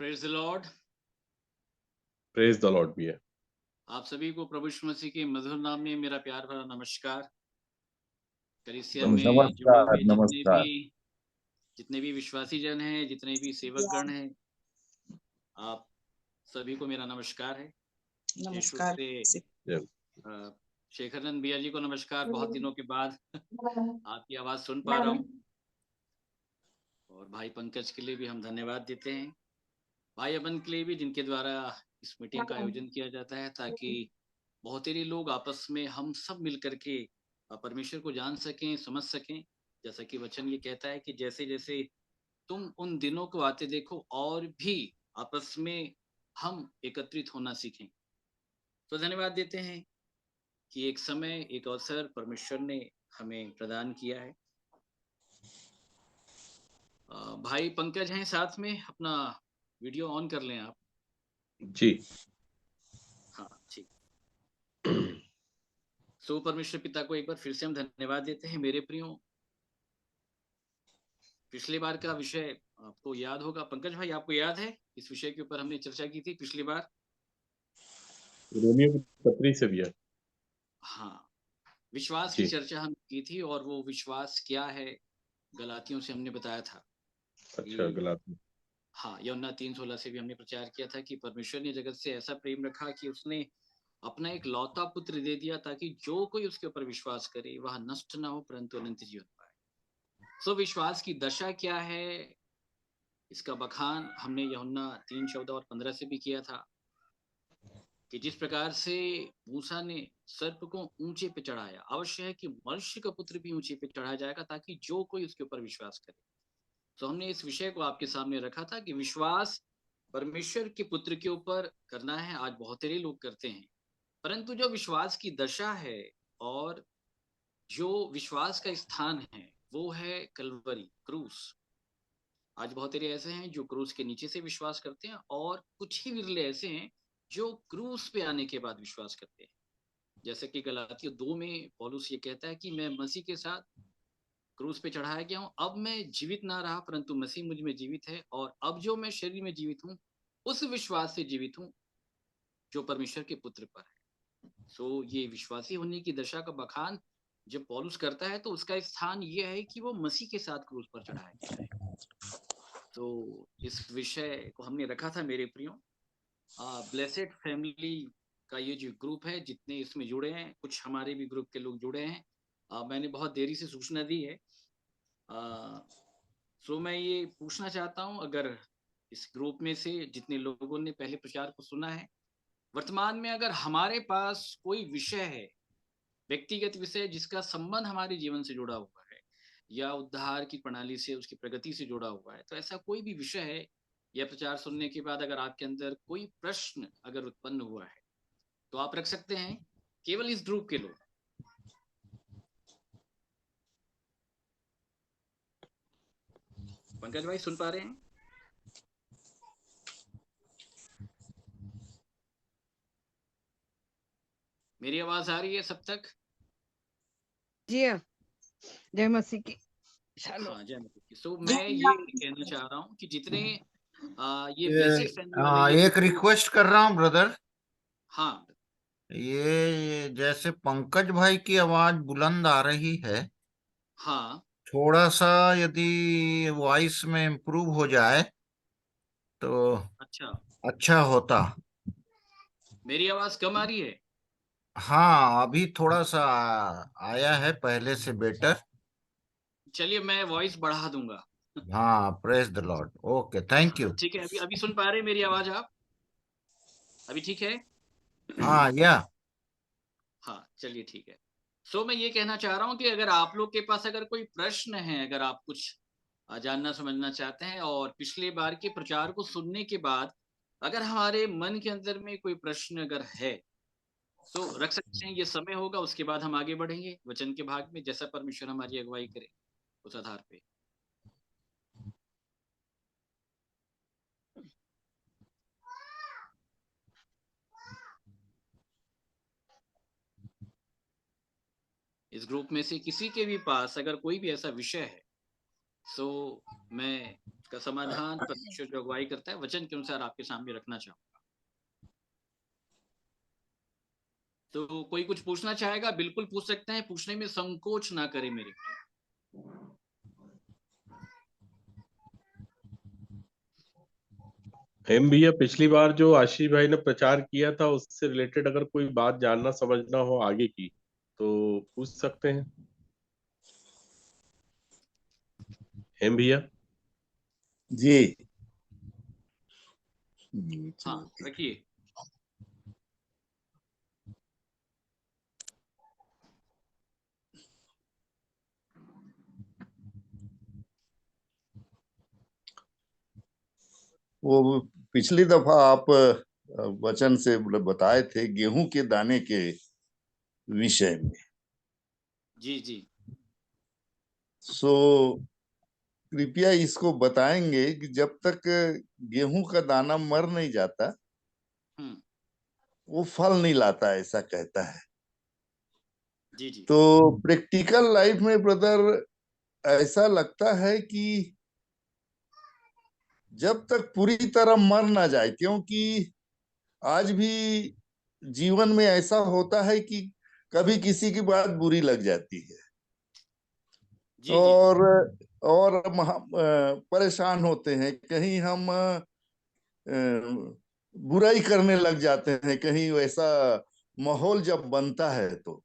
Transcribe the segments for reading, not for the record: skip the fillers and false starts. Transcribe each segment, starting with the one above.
Praise the Lord. Praise the Lord भी है। आप सभी को प्रभु यीशु मसीह के मधुर नाम में मेरा प्यार भरा नमस्कार। कलीसिया में जुड़े नमस्कार हुए नमस्कार। जितने भी विश्वासी जन हैं, जितने भी सेवक गण हैं, आप सभी को मेरा नमस्कार है। यीशु नमस्कार। से शेखरनंद भैया जी को नमस्कार। बहुत दिनों के बाद आपकी आवाज सुन पा रहा हूँ। और भाई पंकज के लिए भी हम धन्यवाद देते हैं, भाई अमन के लिए भी, जिनके द्वारा इस मीटिंग का आयोजन किया जाता है ताकि बहुत सारे लोग आपस में हम सब मिल करके परमेश्वर को जान सकें, समझ सकें। जैसा कि वचन ये कहता है कि जैसे जैसे तुम उन दिनों को आते देखो और भी आपस में हम एकत्रित होना सीखें। तो धन्यवाद देते हैं कि एक समय, एक अवसर परमेश्वर ने हमें प्रदान किया है। भाई पंकज हैं साथ में, अपना वीडियो ऑन कर लें आप। जी। हाँ ठीक। सो परमेश्वर पिता को एक बार फिर से हम धन्यवाद देते हैं। मेरे प्रियो, पिछली बार का विषय आपको याद होगा, पंकज भाई आपको याद है इस विषय के ऊपर हमने चर्चा की थी पिछली बार? रोमियो की पत्री से भी है। हाँ, विश्वास की जी। चर्चा हम की थी और वो विश्वास क्या है गलातियों से हमने बताया था। अच्छा, गलाती। हाँ, यूहन्ना 3:16 से भी हमने प्रचार किया था कि परमेश्वर ने जगत से ऐसा प्रेम रखा कि उसने अपना एक लौता पुत्र दे दिया ताकि जो कोई उसके ऊपर विश्वास करे वह नष्ट ना हो परंतु अनंत जीवन पाए। सो विश्वास की दशा क्या है, इसका बखान हमने यूहन्ना 3:14 और 15 से भी किया था कि जिस प्रकार से मूसा ने सर्प को ऊंचे पे चढ़ाया, अवश्य है कि मनुष्य का पुत्र भी ऊंचे पे चढ़ाया जाएगा ताकि जो कोई उसके ऊपर विश्वास करे। तो हमने इस विषय को आपके सामने रखा था कि विश्वास परमेश्वर के पुत्र के ऊपर करना है। आज बहुत सारे लोग करते हैं, परंतु जो विश्वास की दशा है और जो विश्वास का स्थान है वो है कलवरी, क्रूस। आज बहुत सारे ऐसे हैं जो क्रूस के नीचे से विश्वास करते हैं और कुछ ही विरले ऐसे हैं जो क्रूस पे आने के बाद विश्वास करते हैं। जैसे कि गलातियों 2 में पौलुस ये कहता है कि मैं मसीह के साथ क्रूस पे चढ़ाया गया हूँ, अब मैं जीवित ना रहा परंतु मसीह मुझ में जीवित है, और अब जो मैं शरीर में जीवित हूँ उस विश्वास से जीवित हूँ जो परमेश्वर के पुत्र पर है। सो ये विश्वासी होने की दशा का बखान जब पौलुस करता है तो उसका स्थान ये है कि वो मसीह के साथ क्रूस पर चढ़ाया गया है। तो इस विषय को हमने रखा था मेरे प्रियो। ब्लेसेड फैमिली का ये जो ग्रुप है, जितने इसमें जुड़े हैं, कुछ हमारे भी ग्रुप के लोग जुड़े हैं। मैंने बहुत देरी से सूचना दी है। सो मैं ये पूछना चाहता हूँ, अगर इस ग्रुप में से जितने लोगों ने पहले प्रचार को सुना है, वर्तमान में अगर हमारे पास कोई विषय है, व्यक्तिगत विषय जिसका संबंध हमारे जीवन से जुड़ा हुआ है या उद्धार की प्रणाली से, उसकी प्रगति से जुड़ा हुआ है, तो ऐसा कोई भी विषय है या प्रचार सुनने के बाद अगर आपके अंदर कोई प्रश्न अगर उत्पन्न हुआ है तो आप रख सकते हैं, केवल इस ग्रुप के लोग। पंकज भाई सुन पा रहे हैं? मेरी आवाज आ रही है सब तक? जी हाँ, जय मसीह की। हाँ, जय मसीह की। सो मैं ये कहना चाह रहा हूँ कि जितने ये ब्लेसेड फैमिली वाले ये एक रिक्वेस्ट कर रहा हूँ ब्रदर। हाँ, ये जैसे पंकज भाई की आवाज बुलंद आ रही है, हाँ, थोड़ा सा यदि वॉइस में इम्प्रूव हो जाए तो अच्छा, अच्छा होता। मेरी आवाज कम आ रही है? हाँ, अभी थोड़ा सा आया है पहले से बेटर। चलिए मैं वॉइस बढ़ा दूंगा। हाँ, praise the Lord. Okay, thank you. ठीक है, अभी अभी सुन पा रहे हैं मेरी आवाज आप? अभी ठीक है? हाँ, या हाँ, चलिए ठीक है। सो मैं ये कहना चाह रहा हूँ कि अगर आप लोग के पास अगर कोई प्रश्न है, अगर आप कुछ जानना समझना चाहते हैं और पिछले बार के प्रचार को सुनने के बाद अगर हमारे मन के अंदर में कोई प्रश्न अगर है तो रख सकते हैं। ये समय होगा, उसके बाद हम आगे बढ़ेंगे वचन के भाग में, जैसा परमेश्वर हमारी अगुवाई करे उस आधार पे। इस ग्रुप में से किसी के भी पास अगर कोई भी ऐसा विषय है, सो मैं का समाधान परमेश्वर जो अगुवाई करता है वचन के अनुसार आपके सामने रखना चाहूंगा। तो कोई कुछ पूछना चाहेगा, बिल्कुल पूछ सकते हैं, पूछने में संकोच ना करें मेरे प्रिय। हेम भैया, पिछली बार जो आशीष भाई ने प्रचार किया था उससे रिलेटेड अगर कोई बात जानना समझना हो आगे की तो पूछ सकते हैं। हेम भैया। जी हाँ, रखिए। वो पिछली दफा आप वचन से बताए थे गेहूं के दाने के विषय में। जी जी। सो कृपया इसको बताएंगे कि जब तक गेहूं का दाना मर नहीं जाता हम्म। वो फल नहीं लाता, ऐसा कहता है। जी जी। तो प्रैक्टिकल लाइफ में ब्रदर ऐसा लगता है कि जब तक पूरी तरह मर ना जाए, क्योंकि आज भी जीवन में ऐसा होता है कि कभी किसी की बात बुरी लग जाती है जी जी। और हम परेशान होते हैं, कहीं हम बुराई करने लग जाते हैं, कहीं वैसा माहौल जब बनता है तो।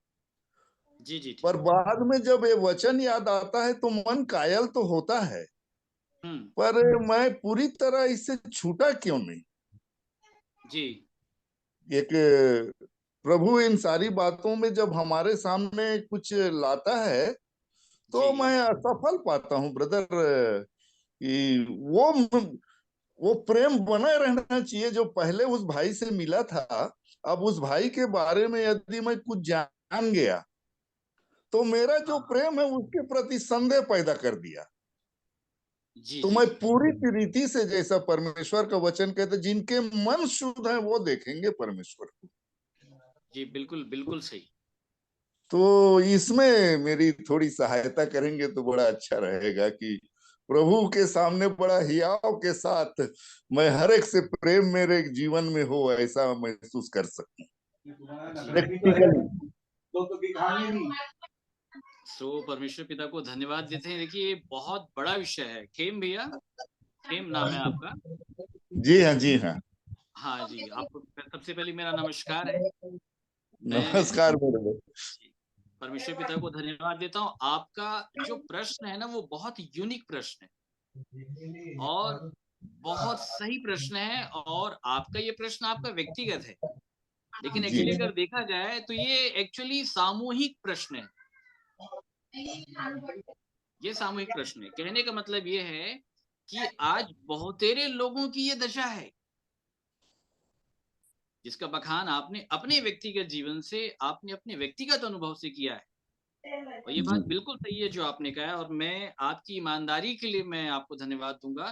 जी जी। पर बाद में जब ये वचन याद आता है तो मन कायल तो होता है, हम्म। पर मैं पूरी तरह इससे छूटा क्यों नहीं। जी एक प्रभु इन सारी बातों में जब हमारे सामने कुछ लाता है तो जी। मैं असफल पाता हूँ ब्रदर। कि वो प्रेम बना रहना चाहिए जो पहले उस भाई से मिला था। अब उस भाई के बारे में यदि मैं कुछ जान गया तो मेरा जो हाँ। प्रेम है उसके प्रति संदेह पैदा कर दिया। जी तो जी। मैं पूरी रीति से, जैसा परमेश्वर का वचन कहते, जिनके मन शुद्ध हैं वो देखेंगे परमेश्वर को। जी बिल्कुल बिल्कुल सही। तो इसमें मेरी थोड़ी सहायता करेंगे तो बड़ा अच्छा रहेगा कि प्रभु के सामने बड़ा हियाव के साथ मैं हर एक से प्रेम मेरे जीवन में हो, ऐसा महसूस कर सकूं प्रैक्टिकली। सो परमेश्वर पिता को धन्यवाद देते हैं। देखिए ये बहुत बड़ा विषय है। खेम भैया, खेम नाम है आपका? जी हाँ, जी हाँ। हाँ जी, आपको सबसे पहले मेरा नमस्कार है। मैं नमस्कार मेरे। परमेश्वर पिता को धन्यवाद देता हूँ। आपका जो प्रश्न है ना वो बहुत यूनिक प्रश्न है और बहुत सही प्रश्न है, और आपका ये प्रश्न आपका व्यक्तिगत है, लेकिन जी एक्चुअली अगर देखा जाए तो ये एक्चुअली सामूहिक प्रश्न है। ये सामूहिक प्रश्न है। कहने का मतलब ये है कि आज बहुतेरे लोगों की ये दशा है जिसका बखान आपने अपने व्यक्तिगत जीवन से, आपने अपने व्यक्तिगत अनुभव से किया है। और ये जी बात बिल्कुल सही है जो आपने कहा है, और मैं आपकी ईमानदारी के लिए मैं आपको धन्यवाद दूंगा,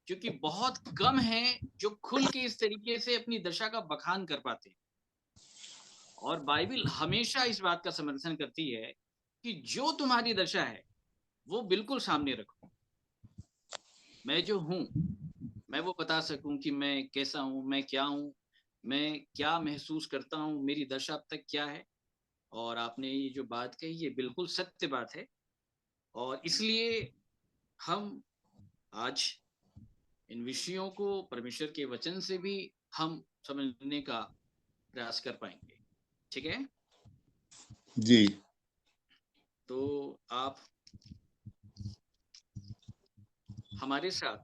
क्योंकि बहुत कम है जो खुल के इस तरीके से अपनी दशा का बखान कर पाते हैं। और बाइबल हमेशा इस बात का समर्थन करती है कि जो तुम्हारी दशा है वो बिल्कुल सामने रखो। मैं जो हूं, मैं वो बता सकूं कि मैं कैसा हूं, मैं क्या हूं, मैं क्या महसूस करता हूं, मेरी दशा अब तक क्या है। और आपने ये जो बात कही ये बिल्कुल सत्य बात है, और इसलिए हम आज इन विषयों को परमेश्वर के वचन से भी हम समझने का प्रयास कर पाएंगे। ठीक है, जी तो आप हमारे साथ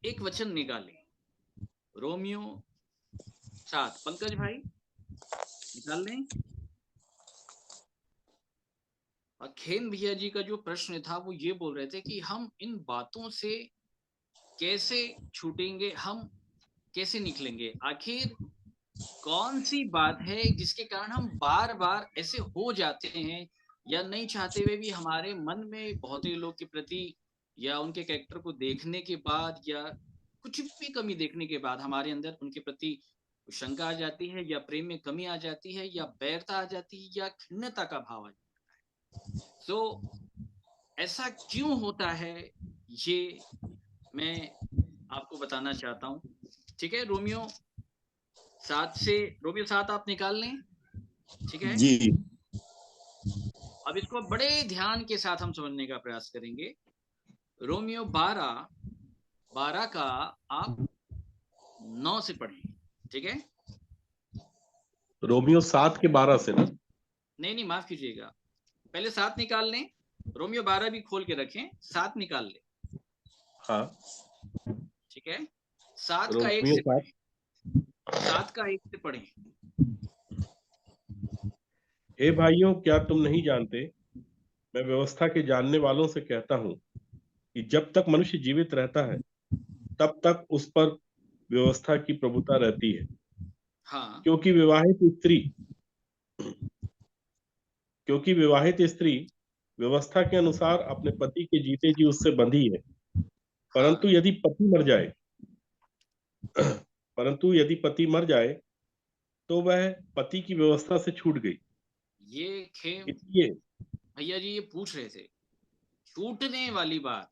एक वचन निकालें, रोमियो 7। पंकज भाई निकाल लें। और खेम भैया जी का जो प्रश्न था वो ये बोल रहे थे कि हम इन बातों से कैसे छूटेंगे, हम कैसे निकलेंगे, आखिर कौन सी बात है जिसके कारण हम बार बार ऐसे हो जाते हैं, या नहीं चाहते हुए भी हमारे मन में बहुत ही लोग के प्रति या उनके कैरेक्टर को देखने के बाद या कुछ भी कमी देखने के बाद हमारे अंदर उनके प्रति शंका आ जाती है, या प्रेम में कमी आ जाती है, या बैरता आ जाती है, या खिन्नता का भाव आ जाता है। सो ऐसा क्यों होता है, ये मैं आपको बताना चाहता हूँ। ठीक है, रोमियो 7 आप निकाल लें। ठीक है, जी। अब इसको बड़े ध्यान के साथ हम समझने का प्रयास करेंगे। रोमियो 12 का आप 9 से पढ़ें। ठीक है, रोमियो 7 के 12 से ना? नहीं, माफ कीजिएगा, पहले 7 निकाल लें। रोमियो 12 भी खोल के रखें, 7 निकाल लें। हाँ, ठीक है, 7 का 1 रोमियो से 7। पढ़ें। 7 का 1 से पढ़ें। हे भाइयों, क्या तुम नहीं जानते, मैं व्यवस्था के जानने वालों से कहता हूँ कि जब तक मनुष्य जीवित रहता है तब तक उस पर व्यवस्था की प्रभुता रहती है। हाँ, क्योंकि विवाहित स्त्री व्यवस्था के अनुसार अपने पति के जीते जी उससे बंधी है। परंतु हाँ, यदि पति मर जाए तो वह पति की व्यवस्था से छूट गई। ये खेम इसलिए भैया जी ये पूछ रहे थे, छूटने वाली बात।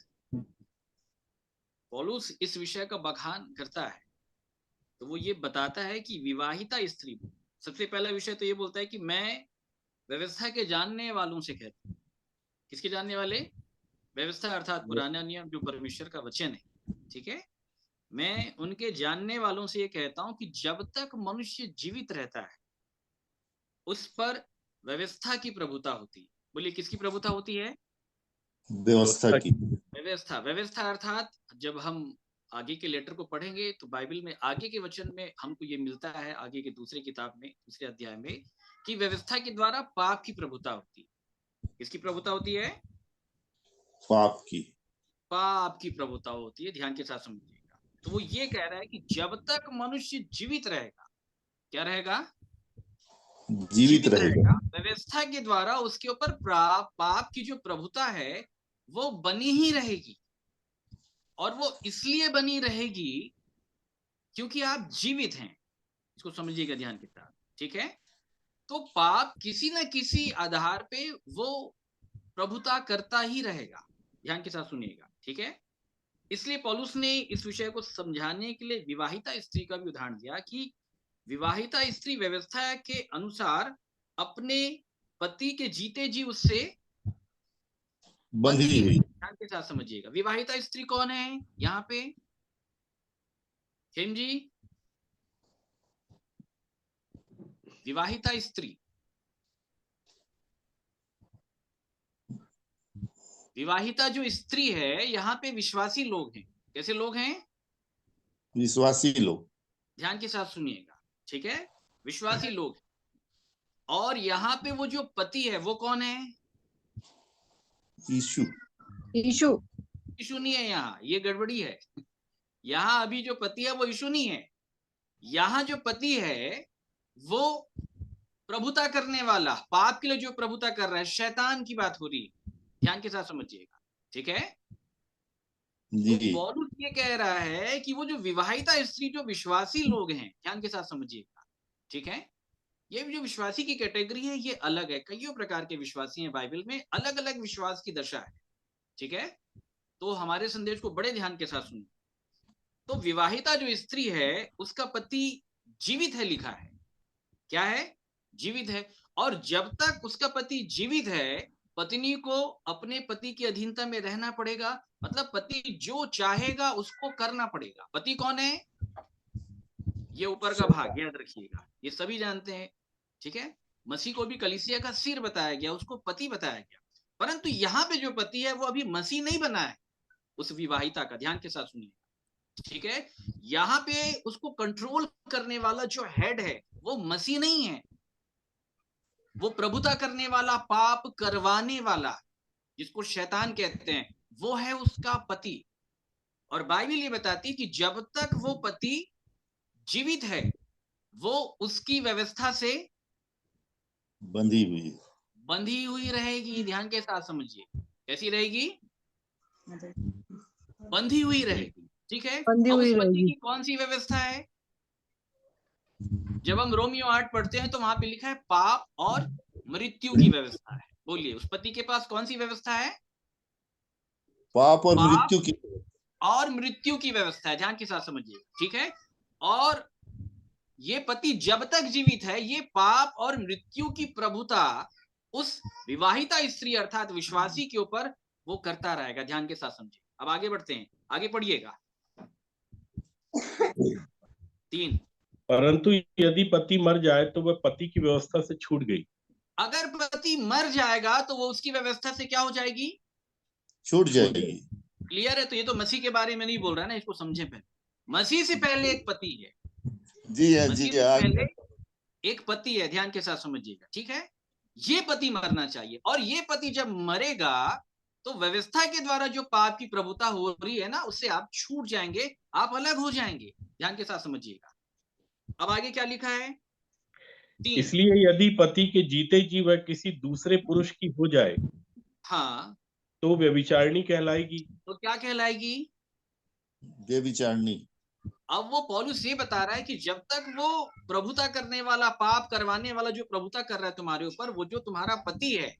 पौलुस इस विषय का बखान करता है, तो वो ये बताता है कि विवाहिता स्त्री, सबसे पहला विषय तो ये बोलता है कि मैं व्यवस्था के जानने वालों से कहता हूँ। किसके जानने वाले? व्यवस्था अर्थात पुराना नियम, जो परमेश्वर का वचन है। ठीक है, मैं उनके जानने वालों से ये कहता हूं कि जब तक मनुष्य जीवित रहता है उस पर व्यवस्था की प्रभुता होती है। बोलिए, किसकी प्रभुता होती है? व्यवस्था की। व्यवस्था अर्थात जब हम आगे के लेटर को पढ़ेंगे तो बाइबल में आगे के वचन में हमको ये मिलता है, आगे के दूसरे किताब में, दूसरे अध्याय में, कि व्यवस्था के द्वारा पाप की प्रभुता होती है। किसकी प्रभुता होती है? पाप की प्रभुता होती है। ध्यान के साथ समझिएगा। तो वो ये कह रहा है कि जब तक मनुष्य जीवित रहेगा, क्या रहेगा? जीवित रहेगा। व्यवस्था के द्वारा उसके ऊपर पाप की जो प्रभुता है वो बनी ही रहेगी, और वो इसलिए बनी रहेगी क्योंकि आप जीवित हैं। इसको समझिएगा ध्यान के साथ। ठीक है, तो पाप किसी न किसी आधार पे वो प्रभुता करता ही रहेगा। ध्यान के साथ सुनिएगा। ठीक है, इसलिए पौलुस ने इस विषय को समझाने के लिए विवाहिता स्त्री का भी उदाहरण दिया कि विवाहिता स्त्री व्यवस्था के अनुसार अपने पति के जीते जी उससे बंधी हुई। ध्यान के साथ समझिएगा। विवाहिता स्त्री कौन है यहाँ पे? खेम जी, विवाहिता स्त्री, विवाहिता जो स्त्री है यहाँ पे विश्वासी लोग हैं। कैसे लोग हैं? विश्वासी लोग। ध्यान के साथ सुनिएगा। ठीक है, विश्वासी लोग। और यहाँ पे वो जो पति है वो कौन है? यीशु। यीशु नहीं है यहाँ, ये गड़बड़ी है। यहाँ अभी जो पति है वो यीशु नहीं है। यहाँ जो पति है वो प्रभुता करने वाला, पाप के लिए जो प्रभुता कर रहा है, शैतान की बात हो रही है। ध्यान के साथ समझिएगा। ठीक है, तो जी। पौलुस ये कह रहा है कि वो जो विवाहिता स्त्री जो विश्वासी लोग हैं, ध्यान के साथ समझिएगा। ठीक है, ये जो विश्वासी की कैटेगरी है ये अलग है। कईयों प्रकार के विश्वासी हैं, बाइबल में अलग अलग विश्वास की दशा है। ठीक है, तो हमारे संदेश को बड़े ध्यान के साथ सुनिए। तो विवाहिता जो स्त्री है उसका पति जीवित है, लिखा है। क्या है? जीवित है। और जब तक उसका पति जीवित है पत्नी को अपने पति की अधीनता में रहना पड़ेगा। मतलब पति जो चाहेगा उसको करना पड़ेगा। पति कौन है? ये ऊपर का भाग, याद रखिएगा, ये सभी जानते हैं। ठीक है, मसीह को भी कलीसिया का सिर बताया गया, उसको पति बताया गया। परंतु यहाँ पे जो पति है वो अभी मसीह नहीं बना है उस विवाहिता का। ध्यान के साथ सुनिए। ठीक है, यहाँ पे उसको कंट्रोल करने वाला जो हेड है वो मसीह नहीं है, वो प्रभुता करने वाला, पाप करवाने वाला, जिसको शैतान कहते हैं, वो है उसका पति। और बाइबल ये बताती है कि जब तक वो पति जीवित है वो उसकी व्यवस्था से बंधी हुई रहेगी। ध्यान के साथ समझिए, कैसी रहेगी? बंधी हुई रहेगी। ठीक है, अब उस पति की कौन सी व्यवस्था है? जब हम रोमियो 8 पढ़ते हैं तो वहां पे लिखा है पाप और मृत्यु की व्यवस्था है। बोलिए, उस पति के पास कौन सी व्यवस्था है? पाप और पाप मृत्यु की और मृत्यु की व्यवस्था है, ध्यान के साथ समझिए, ठीक है। और ये पति जब तक जीवित है, ये पाप और मृत्यु की प्रभुता उस विवाहिता स्त्री अर्थात विश्वासी के ऊपर वो करता रहेगा, ध्यान के साथ समझिए। अब आगे बढ़ते हैं, आगे पढ़िएगा 3। परंतु यदि पति मर जाए तो वह पति की व्यवस्था से छूट गई। अगर पति मर जाएगा तो वो उसकी व्यवस्था से क्या हो जाएगी? छूट जाएगी। क्लियर है? तो ये तो मसीह के बारे में नहीं बोल रहा है ना, इसको समझे पहले। मसीह से पहले एक पति है, जी हाँ, मसीह जी से हाँ। पहले एक पति है, ध्यान के साथ समझिएगा, ठीक है। ये पति मरना चाहिए, और ये पति जब मरेगा तो व्यवस्था के द्वारा जो पाप की प्रभुता हो रही है ना, उससे आप छूट जाएंगे, आप अलग हो जाएंगे, ध्यान के साथ समझिएगा। अब आगे क्या लिखा है? 3। इसलिए यदि पति के जीते जी वह किसी दूसरे पुरुष की हो जाए, हाँ, तो व्यभिचारिणी कहलाएगी। तो क्या कहलाएगी? व्यभिचारिणी। अब वो पौलुस ये बता रहा है कि जब तक वो प्रभुता करने वाला, पाप करवाने वाला जो प्रभुता कर रहा है तुम्हारे ऊपर, वो जो तुम्हारा पति है,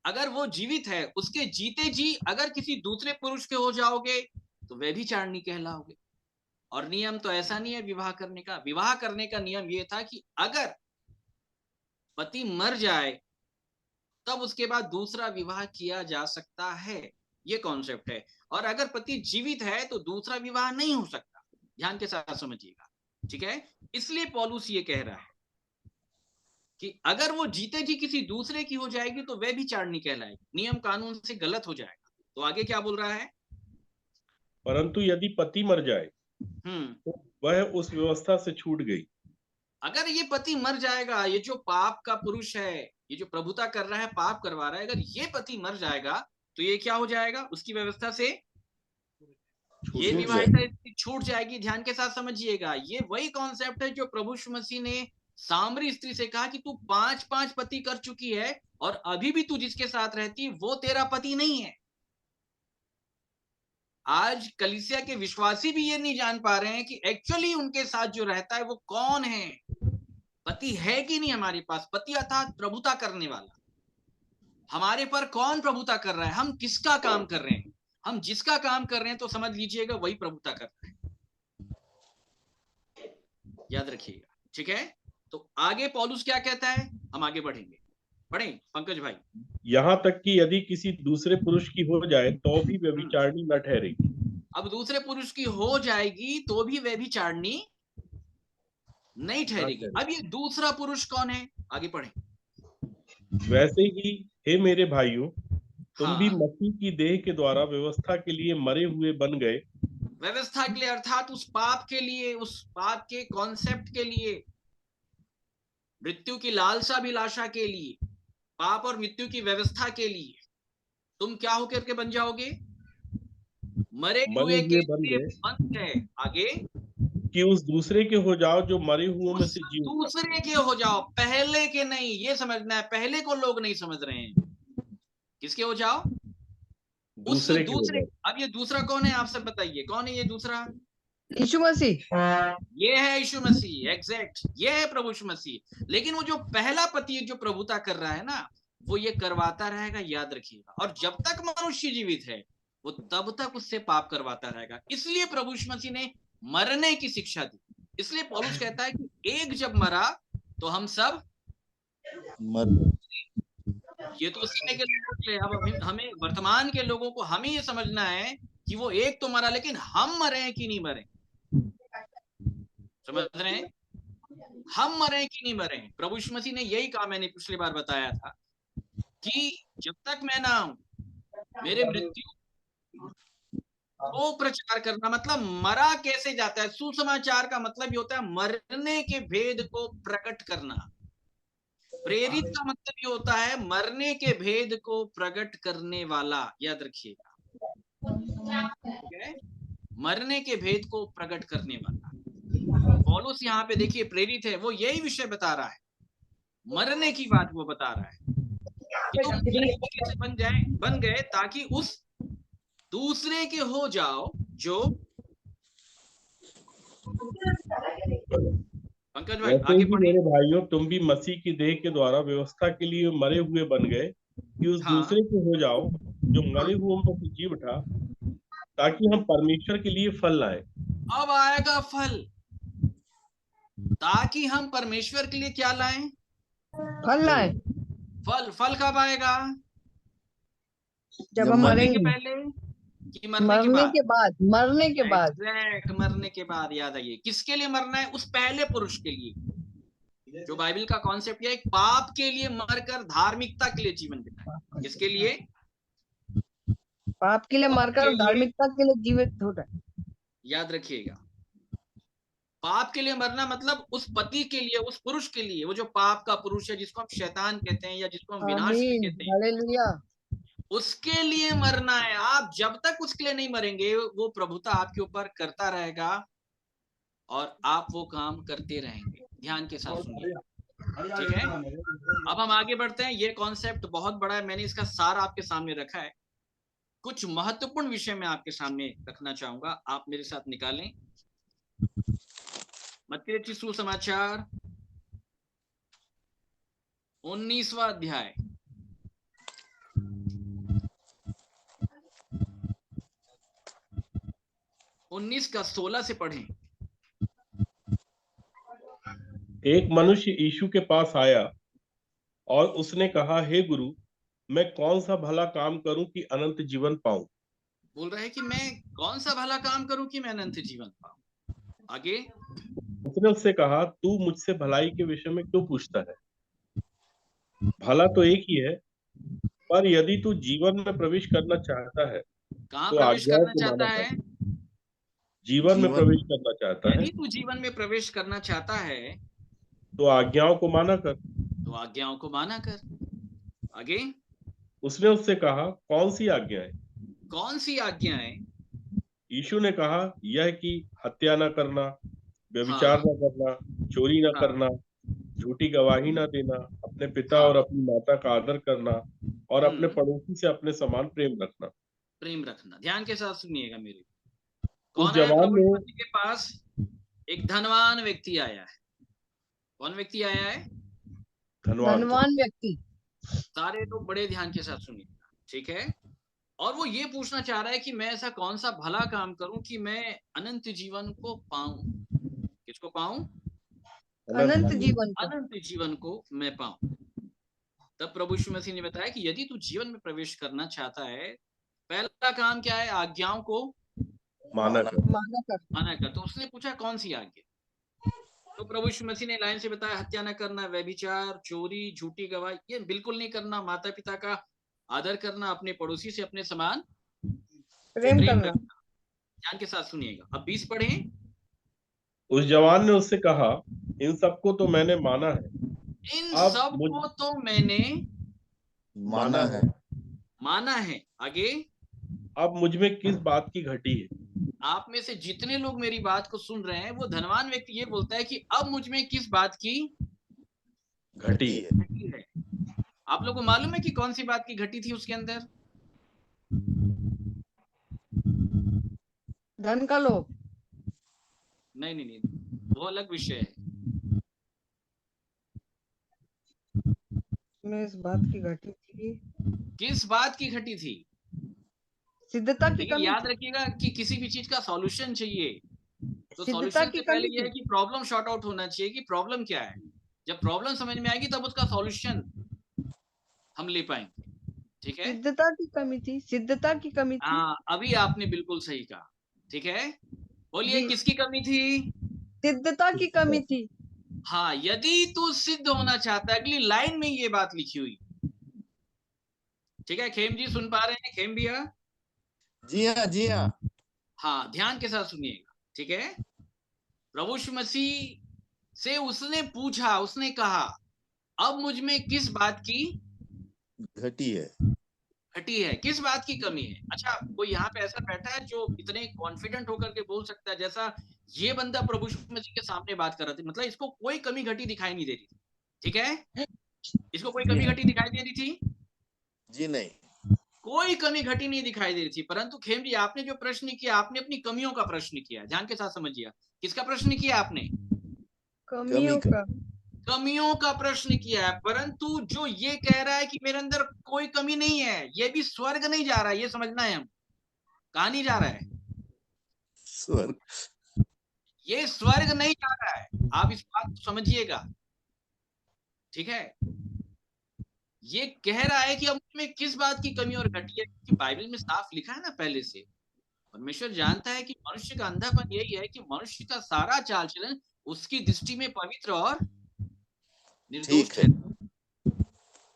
अगर वो जीवित है, उसके जीते जी अगर किसी दूसरे पुरुष के हो जाओगे तो व्यभिचारिणी कहलाओगे। और नियम तो ऐसा नहीं है विवाह करने का। विवाह करने का नियम ये था कि अगर पति मर जाए तब उसके बाद दूसरा विवाह किया जा सकता है, ये कॉन्सेप्ट है। और अगर पति जीवित है तो दूसरा विवाह नहीं हो सकता, ध्यान के साथ समझिएगा, ठीक है। इसलिए पौलुस ये कह रहा है कि अगर वो जीते जी किसी दूसरे की हो जाएगी तो वह भी चारनी कहलाएगी, नियम कानून से गलत हो जाएगा। तो आगे क्या बोल रहा है? परंतु यदि पति मर जाए तो वह उस व्यवस्था से छूट गई। अगर ये पति मर जाएगा, ये जो पाप का पुरुष है, ये जो प्रभुता कर रहा है, पाप करवा रहा है, अगर ये पति मर जाएगा तो ये क्या हो जाएगा? उसकी व्यवस्था से ये विवाहिता छूट जाएगी। ध्यान के साथ समझिएगा, ये वही कॉन्सेप्ट है जो प्रभु यीशु मसीह ने सामरी स्त्री से कहा कि तू 5 पति कर चुकी है और अभी भी तू जिसके साथ रहती वो तेरा पति नहीं है। आज कलीसिया के विश्वासी भी ये नहीं जान पा रहे हैं कि एक्चुअली उनके साथ जो रहता है वो कौन है, पति है कि नहीं हमारे पास। पति अर्थात प्रभुता करने वाला। हमारे पर कौन प्रभुता कर रहा है, हम किसका काम कर रहे हैं। हम जिसका काम कर रहे हैं तो समझ लीजिएगा वही प्रभुता कर रहा है, याद रखिएगा, ठीक है। तो आगे पौलुस क्या कहता है, हम आगे बढ़ेंगे। पढ़ें पंकज भाई। यहाँ तक कि यदि किसी दूसरे पुरुष की हो जाए तो भी व्यभिचारिणी न ठहरेगी। अब दूसरे पुरुष की हो जाएगी तो भी व्यभिचारिणी नहीं ठहरेगी। अब ये दूसरा पुरुष कौन है, आगे पढ़ें। वैसे ही हे मेरे भाइयों, तुम भी हाँ, मसीह की देह के द्वारा व्यवस्था के लिए मरे हुए बन गए। व्यवस्था के लिए अर्थात उस पाप के लिए, उस पाप के कॉन्सेप्ट के लिए, मृत्यु की लालसा अभिलाषा के लिए, पाप और मृत्यु की व्यवस्था के लिए तुम क्या होकर के बन जाओगे? मरे हुए के लिए बन गए। आगे कि उस दूसरे के हो जाओ जो मरे हुओं में से जी उठा। दूसरे के हो जाओ, पहले के नहीं, ये समझना है। पहले को लोग नहीं समझ रहे हैं। किसके हो जाओ? उस दूसरे। अब ये दूसरा कौन है, आप सब बताइए, कौन है ये दूसरा? यीशु मसीह। ये है यीशु मसीह, एग्जैक्ट, ये है प्रभु यीशु मसीह। लेकिन वो जो पहला पति जो प्रभुता कर रहा है ना, वो ये करवाता रहेगा, याद रखिएगा। और जब तक मनुष्य जीवित है वो तब तक उससे पाप करवाता रहेगा। इसलिए प्रभु यीशु मसीह ने मरने की शिक्षा दी। इसलिए पौलुस कहता है कि एक जब मरा तो हम सब मर। ये तो समय के लोगों के लिए। अब हमें वर्तमान के लोगों को हमें ये समझना है कि वो एक तो मरा, लेकिन हम मरे हैं कि नहीं मरे, समझ रहे हैं? हम मरे कि नहीं मरे। प्रभु यीशु मसीह ने यही कहा, मैंने पिछली बार बताया था कि जब तक मैं ना आऊं मेरे मृत्यु को प्रचार करना। मतलब मरा कैसे जाता है? सुसमाचार का मतलब ये होता है मरने के भेद को प्रकट करना। प्रेरित का मतलब ये होता है मरने के भेद को प्रकट करने वाला, याद रखिएगा, ठीक है? मरने के भेद को प्रकट करने वाला। पौलुस यहाँ पे देखिए प्रेरित है, वो यही विषय बता रहा है, मरने की बात वो बता रहा है कि तुम कैसे बन गए ताकि उस दूसरे के हो जाओ जो। पंकज भाई आगे पढ़िए। मेरे भाइयों, तुम भी मसीह की देह के द्वारा व्यवस्था के लिए मरे हुए बन गए कि उस दूसरे के हो जाओ जो मरे हुओं में से जी उठा ताकि हम परमेश्वर के लिए फल लाए। अब आएगा फल, ताकि हम परमेश्वर के लिए क्या लाएं? फल लाए फल। फल कब आएगा? जब हम मरने के मरेंगे, पहले कि मरने के बाद? मरने के बाद एग्जैक्ट, मरने के बाद। याद आइए, किसके लिए मरना है? उस पहले पुरुष के लिए। जो बाइबल का कॉन्सेप्ट है, एक पाप के लिए मरकर धार्मिकता के लिए जीवन बिताए। किसके लिए? पाप के लिए पाप मरकर के लिए। धार्मिकता के लिए जीवित हो रहा है। याद रखिएगा, पाप के लिए मरना मतलब उस पति के लिए, उस पुरुष के लिए, वो जो पाप का पुरुष है, जिसको हम शैतान कहते हैं या जिसको हम विनाश भी आमीन, कहते हैं, हालेलुया। उसके लिए मरना है। आप जब तक उसके लिए नहीं मरेंगे, वो प्रभुता आपके ऊपर करता रहेगा और आप वो काम करते रहेंगे। ध्यान के साथ सुनिए, ठीक है? अब हम आगे बढ़ते हैं। ये कॉन्सेप्ट बहुत बड़ा है, मैंने इसका सार आपके सामने रखा है। कुछ महत्वपूर्ण विषय मैं आपके सामने रखना चाहूंगा, आप मेरे साथ निकालें। मत्ती रचित सुसमाचार 19वां अध्याय, 19 का 16 से पढ़ें। एक मनुष्य यीशु के पास आया और उसने कहा, हे गुरु, मैं कौन सा भला काम करूं कि अनंत जीवन पाऊं? बोल रहा है कि मैं कौन सा भला काम करूं कि मैं अनंत जीवन पाऊं। आगे, उसने उससे कहा, तू मुझसे भलाई के विषय में क्यों पूछता है? भला तो एक ही है, पर यदि तू जीवन में प्रवेश करना चाहता है कहां तो प्रवेश आज्ञाओं करना को चाहता माना है? कर। जीवन में प्रवेश करना चाहता है यदि तू जीवन में प्रवेश करना चाहता है तो आज्ञाओं को माना कर। तो आज्ञाओं को माना कर। आगे, उसने उससे कहा, कौन सी आज्ञाएं? कौन सी आज्ञाएं? यीशु ने कहा, यह कि हत्या न करना, व्यभिचार हाँ न करना, चोरी न हाँ, करना, झूठी गवाही न देना, अपने पिता हाँ। और अपनी माता का आदर करना और अपने पड़ोसी से अपने समान प्रेम रखना। प्रेम रखना। ध्यान के साथ सुनिएगा मेरे। उस कौन आया जवान प्रभु ने यीशु मसीह के पास? एक धनवान व्यक्ति आया है। कौन व्यक्ति आया है? धनवान व्यक्ति। सारे लोग बड़े ध्यान के साथ सुनिएगा, ठीक है? और वो ये पूछना चाह रहा है कि मैं ऐसा कौन सा भला काम करूं कि मैं अनंत जीवन को पाऊं। किसको पाऊं? अनंत जीवन को। अनंत जीवन को मैं पाऊं। तब प्रभु यीशु मसीह ने बताया कि यदि तू जीवन में प्रवेश करना चाहता है, पहला काम क्या है? आज्ञाओं को माना कर। माना कर। तो उसने पूछा, कौन सी आज्ञा? तो प्रभु यीशु मसीह ने लाइन से बताया, हत्या न करना, व्यभिचार, चोरी, झूठी गवाही ये बिल्कुल नहीं करना, माता पिता का आदर करना, अपने पड़ोसी से अपने समान प्रेम करना। रखना। ध्यान के साथ सुनिएगा। अब 20 पढ़ें। उस जवान ने उससे कहा, इन सबको तो मैंने माना है। इन अब सब मुझ को तो मैंने माना है। माना है। आगे, अब मुझ में किस बात की घटी है? आप में से जितने लोग मेरी बात को सुन रहे हैं, वो धनवान व्यक्ति ये बोलता है कि अब मुझ में किस बात की घटी है। घटी है। आप लोगों को मालूम है कि कौन सी बात की घटी थी उसके अंदर? धन का लोभ। नहीं नहीं नहीं, वो अलग विषय है। में इस बात की घटी थी। किस बात की घटी थी? सिद्धता की लेकिन कमी याद थी। रखिएगा कि किसी भी चीज का सॉल्यूशन चाहिए, तो सिद्धता सॉल्यूशन की से पहले कमी यह है थी। कि प्रॉब्लम शॉर्ट आउट होना चाहिए कि प्रॉब्लम क्या है। जब प्रॉब्लम समझ में आएगी तब उसका सॉल्यूशन हम ले पाएंगे, ठीक है? सिद्धता की कमी थी। सिद्धता की कमी थी। हाँ, अभी आपने बिल्कुल सही कहा, ठीक है? बोलिए, जी। किसकी कमी थी? सिद्धता की कमी थी। हाँ, यदि तू सिद्ध होना चाहता है, अगली लाइन में ये बात लिखी हुई, ठीक है? खेम जी सुन पा रहे हैं? खेम भैया? जी हाँ, जी हाँ। हाँ, ध्यान के साथ सुनिएगा, ठीक है? प्रभु यीशु मसीह से उसने पूछा, उसने कहा, अब मुझ में किस बात की घटी है। घटी है? किस बात की कमी है? अच्छा, कोई यहाँ पे ऐसा बैठा है जो इतने कॉन्फिडेंट होकर के बोल सकता है जैसा ये बंदा प्रभु यीशु मसीह के सामने बात कर रहा था? मतलब इसको कोई कमी घटी दिखाई नहीं दे रही थी, ठीक है? इसको कोई कमी घटी दिखाई दे रही थी? जी नहीं। कोई कमी घटी नहीं दिखाई दे रही थी। परंतु खेम जी, आपने जो प्रश्न किया, आपने अपनी कमियों का प्रश्न किया। ध्यान के साथ समझिए, किसका प्रश्न किया आपने? कमियों का। कमियों का प्रश्न किया है, परंतु जो ये कह रहा है कि मेरे अंदर कोई कमी नहीं है, ये भी स्वर्ग नहीं जा रहा है, ये समझना है हम। कहाँ नहीं जा रहा है? स्वर्ग। ये स्वर्ग नहीं जा रहा है, आप इस बात को समझिएगा, ठीक है। ये कह रहा है कि अब में किस बात की कमी और घटी है, क्योंकि बाइबल में साफ लिखा है ना पहले से। परमेश्वर जानता है कि मनुष्य का अंधापन यही है कि मनुष्य का सारा चाल चलन उसकी दृष्टि में पवित्र और निर्दोष ठीक है।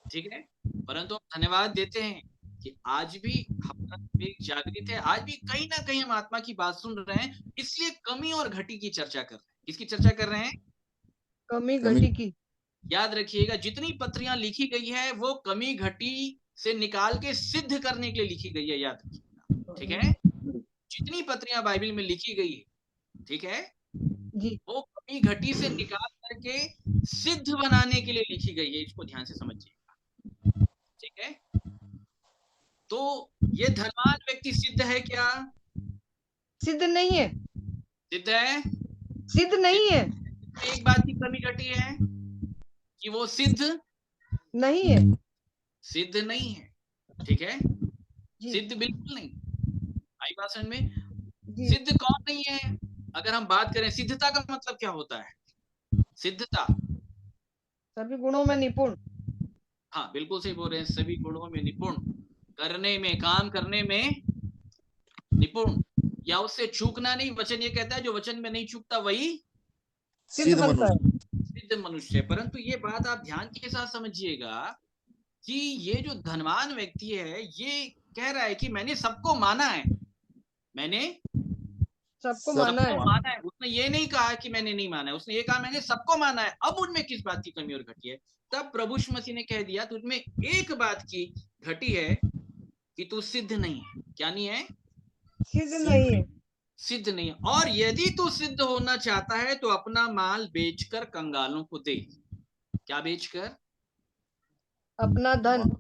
ठीक है। परंतु हम धन्यवाद देते हैं कि आज भी हमारा विवेक जागृत है, आज भी कहीं ना कहीं हम आत्मा की बात सुन रहे हैं, इसलिए कमी और घटी की चर्चा कर रहे हैं। किसकी चर्चा कर रहे हैं? कमी कमी। घटी की। याद रखिएगा, जितनी पत्रियां लिखी गई है वो कमी घटी से निकाल के सिद्ध करने के लिए लिखी गई है, याद रखिएगा, ठीक है। जितनी पत्रियां बाइबल में लिखी गई है, ठीक है, जी। वो कमी घटी से निकाल करके सिद्ध बनाने के लिए लिखी गई है, इसको ध्यान से समझिएगा, ठीक है। तो ये धनवान व्यक्ति सिद्ध है क्या? सिद्ध नहीं है। सिद्ध है? सिद्ध नहीं है। एक बात की कमी घटी है कि वो सिद्ध नहीं है। सिद्ध नहीं है, ठीक है। जी। सिद्ध बिल्कुल नहीं। आई बात समझ में? जी। सिद्ध कौन नहीं है? अगर हम बात करें सिद्धता का मतलब क्या होता है? सिद्धता, सभी गुणों में निपुण। हाँ बिल्कुल सही बोल रहे हैं, सभी गुणों में निपुण, करने में, काम करने में निपुण, या उससे चूकना नहीं। वचन ये कहता है जो वचन में नहीं चूकता वही सिद्ध बनता है। सिद्ध मनुष्य है। परंतु ये बात आप ध्यान के साथ समझिएगा कि ये जो धनवान व्यक्ति है ये कह रहा है कि मैंने सबको माना है, मैंने सबको माना है। माना है। उसने ये नहीं कहा कि मैंने नहीं माना है, उसने ये कहा मैंने सबको माना है। अब उनमें किस बात की कमी और घटी है? तब प्रभु यीशु मसीह ने कह दिया तुझमें एक बात की घटी है कि तू सिद्ध नहीं है। क्या नहीं है? सिद्ध नहीं है। सिद्ध नहीं है। और यदि तू सिद्ध होना चाहता है तो अपना माल बेचकर कंगालों को दे। क्या बेचकर? अपना धन,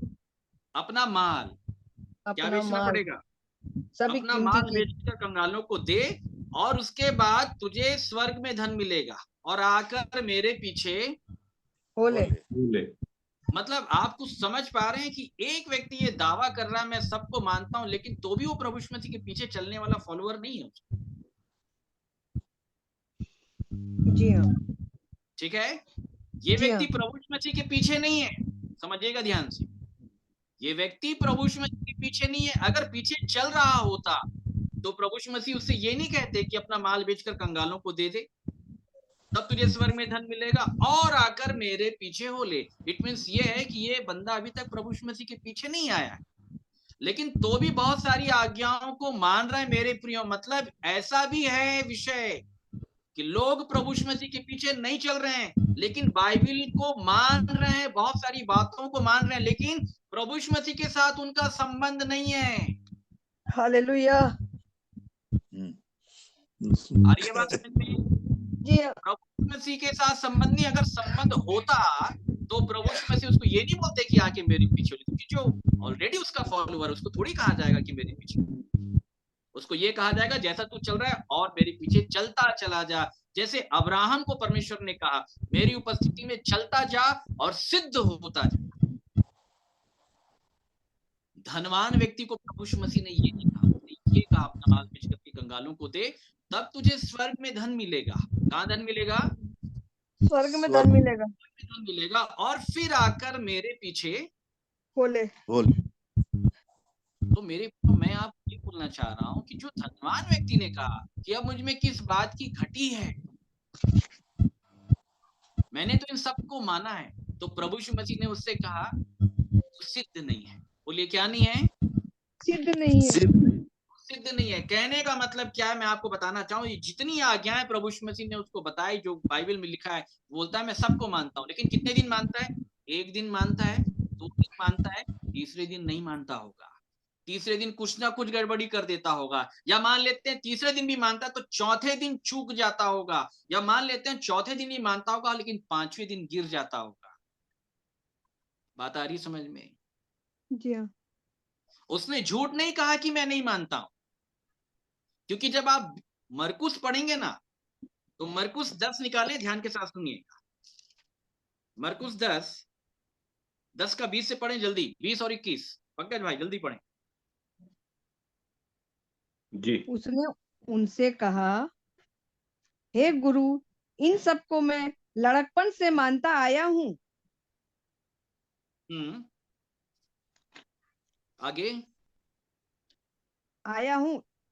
अपना माल। क्या अपना बेचना माल, पड़ेगा? सभी अपना कीमती माल चीज बेचकर कंगालों को दे, और उसके बाद तुझे स्वर्ग में धन मिलेगा, और आकर मेरे पीछे बोले। बोले। मतलब आप कुछ समझ पा रहे हैं कि एक व्यक्ति ये दावा कर रहा है मैं सबको मानता हूं, लेकिन तो भी वो प्रभु यीशु मसीह के पीछे चलने वाला फॉलोअर नहीं है, जी हाँ। ठीक है। ये जी व्यक्ति हाँ। प्रभु यीशु मसीह के पीछे नहीं है, समझिएगा ध्यान से। ये व्यक्ति प्रभु यीशु मसीह के पीछे नहीं है। अगर पीछे चल रहा होता तो प्रभु यीशु मसीह उससे ये नहीं कहते कि अपना माल बेचकर कंगालों को दे दे, तब तुझे स्वर्ग में धन मिलेगा और आकर मेरे पीछे हो ले। इट मीन्स ये है कि ये बंदा अभी तक प्रभु यीशु मसीह के पीछे नहीं आया है, लेकिन तो भी बहुत सारी आज्ञाओं को मान रहा है मेरे प्रियो। मतलब ऐसा भी है विषय कि लोग प्रभु यीशु मसीह के पीछे नहीं चल रहे हैं, लेकिन बाइबल को मान रहे हैं, बहुत सारी बातों को मान रहे हैं, लेकिन प्रभु यीशु मसीह के साथ उनका संबंध नहीं है। हालेलुया। और ये बात समझ में? जी हाँ। प्रभु यीशु मसीह के साथ संबंध नहीं। अगर संबंध होता तो प्रभु यीशु मसीह उसको ये नहीं बोलते कि आके मेरे पीछे, क्योंकि जो ऑलरेडी उसका फॉलोअर, उसको थोड़ी कहा जाएगा कि मेरे पीछे। उसको ये कहा जाएगा जैसा तू चल रहा है और मेरे पीछे चलता चला जा। जैसे अब्राहम को परमेश्वर ने कहा मेरी उपस्थिति में चलता जा और सिद्ध होता जा। धनवान व्यक्ति को प्रभु यीशु मसीह ने ये नहीं कहा, ये कहा अपना माल बेच करके कंगालों को दे, तब तुझे स्वर्ग में धन मिलेगा। कहाँ धन मिलेगा? स्वर्ग में धन मिलेगा। धन मिलेगा, और फिर आकर मेरे पीछे बोले। तो मैं आपको ये बोलना चाह रहा हूं कि जो धनवान व्यक्ति ने कहा कि अब मुझ में किस बात की घटी है, मैंने तो इन सबको माना है, तो प्रभु यीशु मसीह ने उससे कहा तो सिद्ध नहीं है। बोलिए क्या नहीं है? सिद्ध नहीं है। सिद्ध नहीं है। कहने का मतलब क्या है मैं आपको बताना चाहूँ, ये जितनी आज्ञाएं प्रभु यीशु मसीह ने उसको बताई, जो बाइबल में लिखा है, बोलता है मैं सबको मानता हूँ, लेकिन कितने दिन मानता है? एक दिन मानता है, 2 दिन मानता है, तीसरे दिन नहीं मानता होगा। तीसरे दिन कुछ ना कुछ गड़बड़ी कर देता होगा, या मान लेते हैं तीसरे दिन भी मानता है तो चौथे दिन चूक जाता होगा, या मान लेते हैं चौथे दिन ही मानता होगा लेकिन 5वें दिन गिर जाता होगा। बात आ रही समझ में? जी हाँ। उसने झूठ नहीं कहा कि मैं नहीं मानता हूं, क्योंकि जब आप मरकुस पढ़ेंगे ना तो मरकुस 10 निकाले, ध्यान के साथ सुनिएगा। मरकुस 10 का 20 से पढ़ें जल्दी, 20 और 21। पंकज भाई जल्दी पढ़ें। जी। उसने उनसे कहा, हे गुरु, इन सबको मैं लड़कपन से मानता आया हूँ। आगे।